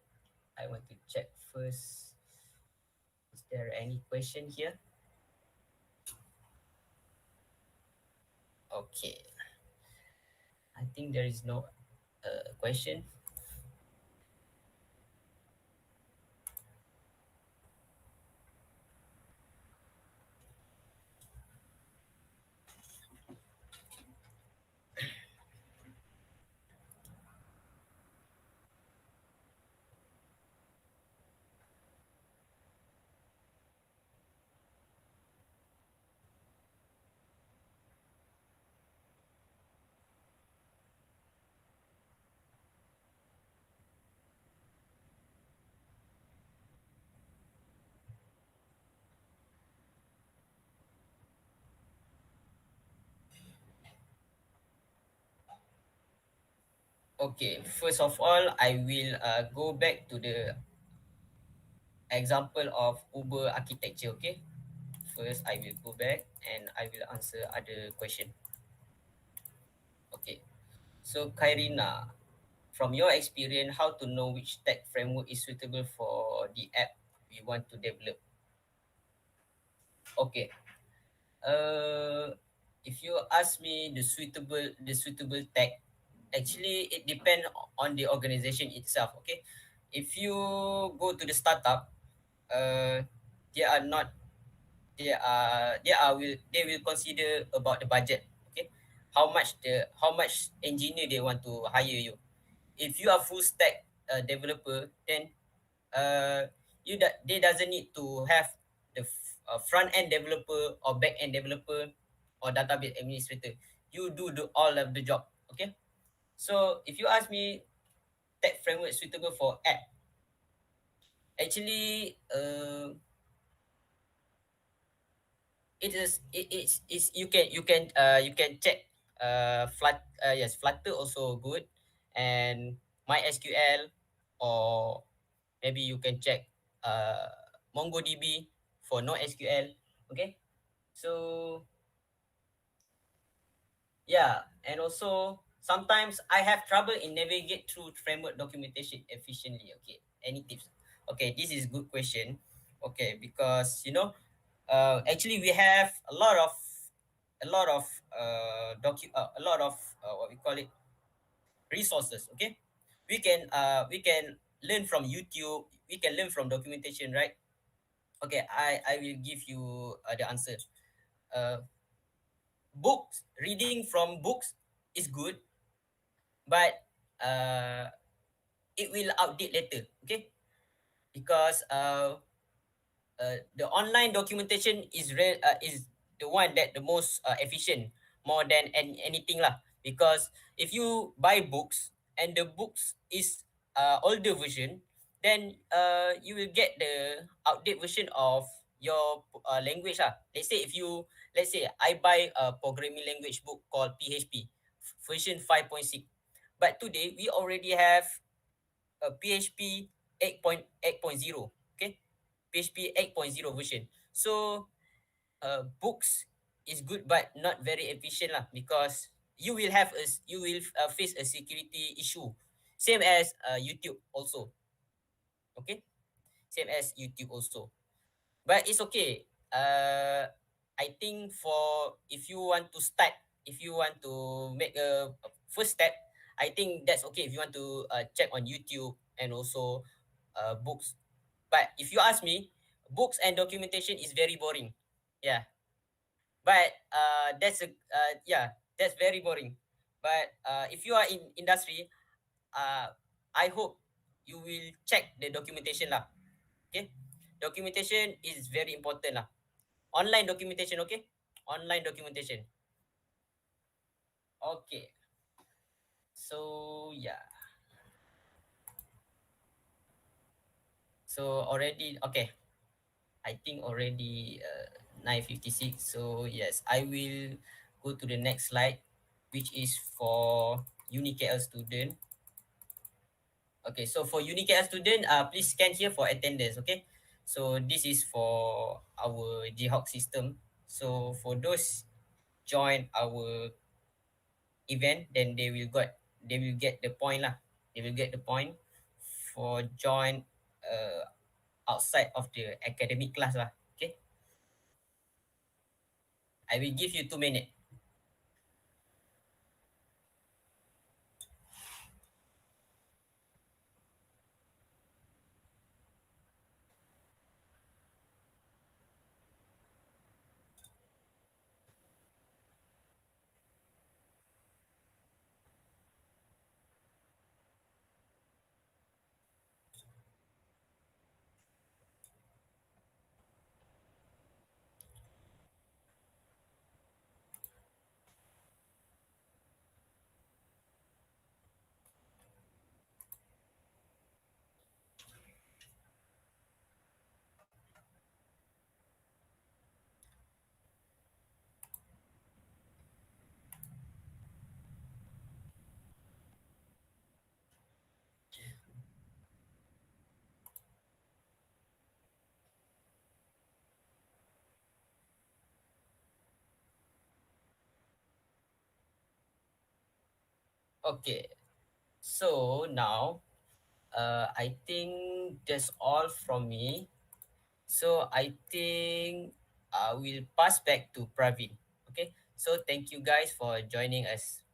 I: I want to check first. Is there any question here? Okay. I think there is no question. Okay, first of all, I will go back to the example of Uber architecture. Okay, first I will go back and I will answer other question. Okay, so Kairina, from your experience, how to know which tech framework is suitable for the app we want to develop? Okay, if you ask me the suitable tech, actually it depends on the organization itself. Okay, if you go to the startup, they are not they will consider about the budget. Okay, how much engineer they want to hire you. If you are full stack developer, then they doesn't need to have the front end developer or back end developer or database administrator. You do all of the job. Okay, so if you ask me tech framework suitable for app, actually it's you can check Flutter also good, and MySQL, or maybe you can check uh MongoDB for NoSQL. Okay, so and also sometimes I have trouble in navigate through framework documentation efficiently. Okay, any tips? Okay, this is good question. Okay, because actually we have a lot of what we call it, resources. Okay, we can learn from YouTube, we can learn from documentation, right? Okay, I will give you the answer. uh, Books, reading from books is good, but it will outdate later. Okay, because the online documentation is the one that the most efficient, more than anything lah. Because if you buy books and the books is older version, then you will get the outdated version of your language lah. Let's say I buy a programming language book called PHP version 5.6, but today we already have a PHP 8.0. Okay, PHP 8.0 version. So books is good but not very efficient lah, because you will face a security issue, same as YouTube also. Okay, same as YouTube also. But it's okay. I think for if you want to start, if you want to make a first step, I think that's okay if you want to check on YouTube and also books. But if you ask me, books and documentation is very boring. Yeah. But that's very boring. But if you are in industry, uh, I hope you will check the documentation lah. Okay, documentation is very important lah. Online documentation, okay? Online documentation. Okay. So yeah. So already okay. I think already 9:56. So yes, I will go to the next slide, which is for UniKL student. Okay, so for UniKL student, please scan here for attendance. Okay, so this is for our GHawk system. So for those join our event, then they will get the point lah. They will get the point for join outside of the academic class lah. Okay, I will give you 2 minutes. Okay, so now I think that's all from me. So I think I will pass back to Praveen. Okay, so thank you guys for joining us.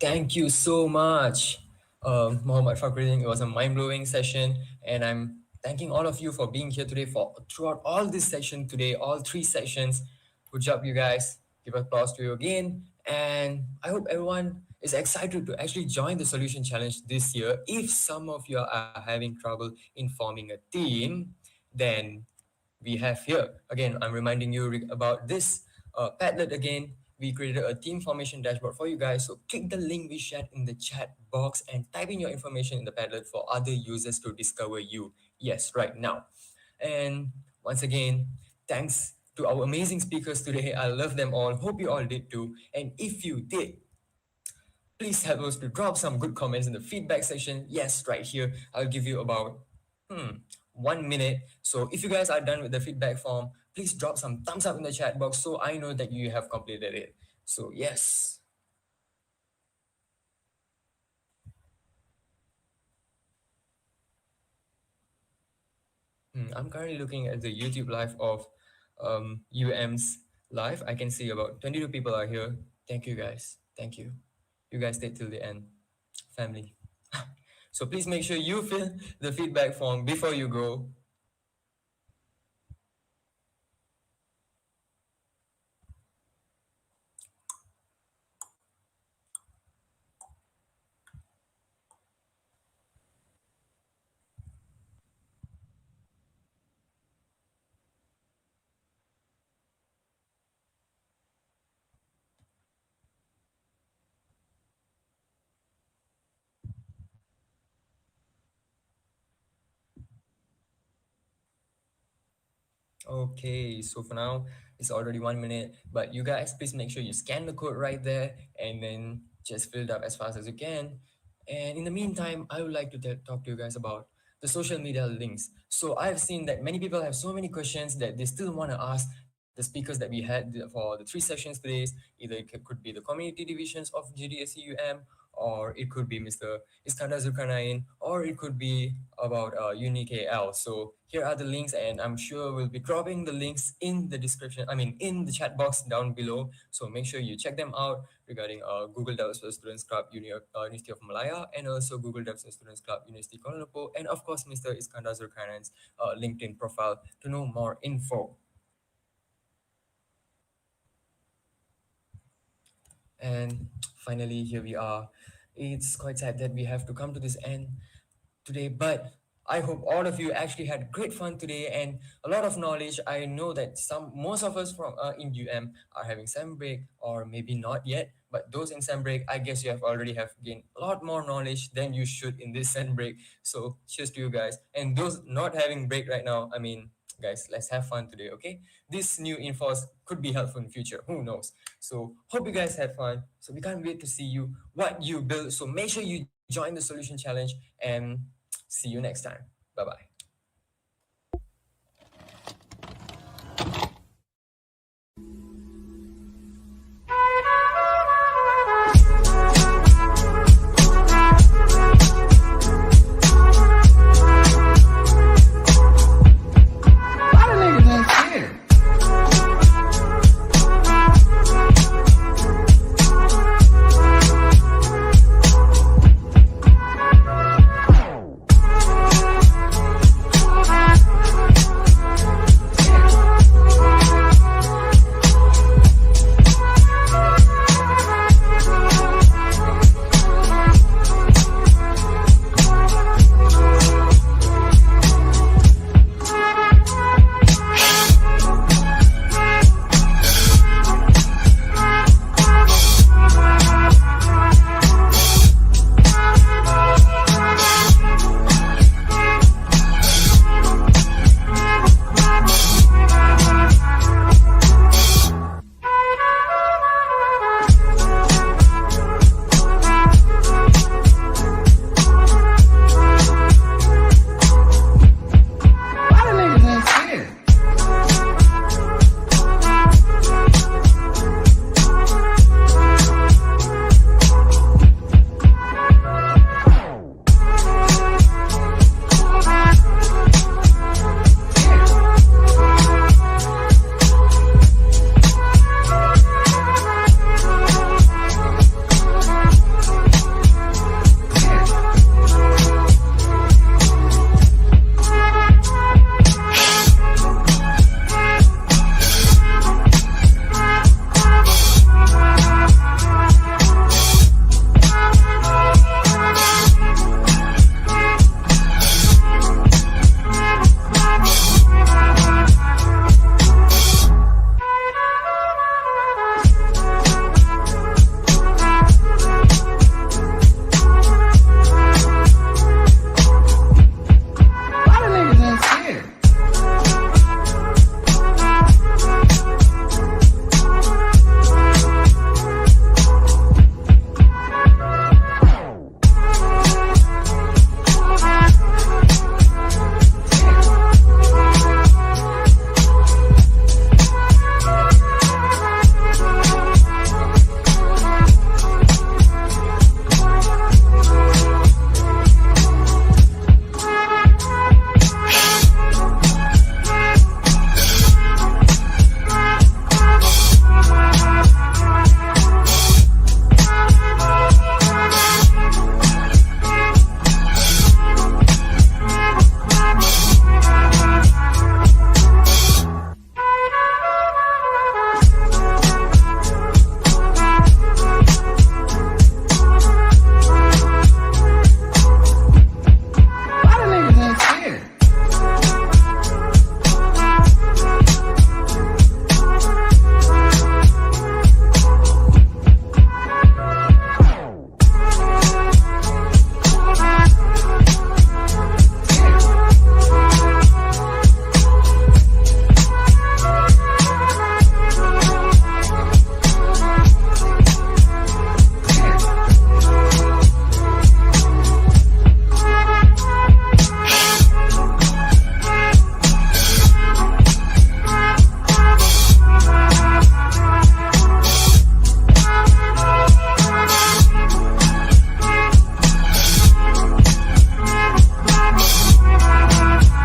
B: Thank you so much, Muhammad Fakhruddin. It was a mind-blowing session, and I'm thanking all of you for being here today for throughout all this session today, all 3 sessions. Good job, you guys. Give applause to you again. And I hope everyone is excited to actually join the solution challenge this year. If some of you are having trouble in forming a team, then we have here. Again, I'm reminding you about this Padlet again. We created a team formation dashboard for you guys. So click the link we shared in the chat box and type in your information in the Padlet for other users to discover you. Yes, right now. And once again, thanks to our amazing speakers today. I love them all. Hope you all did too. And if you did, please help us to drop some good comments in the feedback section. Yes, right here. I'll give you about 1 minute. So if you guys are done with the feedback form, please drop some thumbs up in the chat box so I know that you have completed it. So yes. I'm currently looking at the YouTube live of UM's live. I can see about 22 people are here. Thank you guys. Thank you. You guys stayed till the end. Family. So please make sure you fill the feedback form before you go. Okay, so for now, it's already 1 minute, but you guys, please make sure you scan the code right there and then just fill it up as fast as you can. And in the meantime, I would like to talk to you guys about the social media links. So I've seen that many people have so many questions that they still want to ask the speakers that we had for the 3 sessions today. Either it could be the community divisions of GDSCUM, or it could be Mr. Iskandar Zulkarnain, or it could be about UniKL. So here are the links, and I'm sure we'll be dropping the links in the description. I mean, in the chat box down below. So make sure you check them out regarding Google Devs for Students Club, University of Malaya, and also Google Devs for Students Club, University Kuala Lumpur, and of course, Mr. Iskandar Zulkarnain's LinkedIn profile to know more info. And finally, here we are. It's quite sad that we have to come to this end today, but I hope all of you actually had great fun today and a lot of knowledge. I know that most of us from in UM are having sem break, or maybe not yet, but those in sem break, I guess you have already have gained a lot more knowledge than you should in this sem break. So cheers to you guys. And those not having break right now, I mean, guys, let's have fun today, okay? This new infos could be helpful in future, who knows? So hope you guys had fun. So we can't wait to see you what you build. So make sure you join the solution challenge, and see you next time. Bye bye.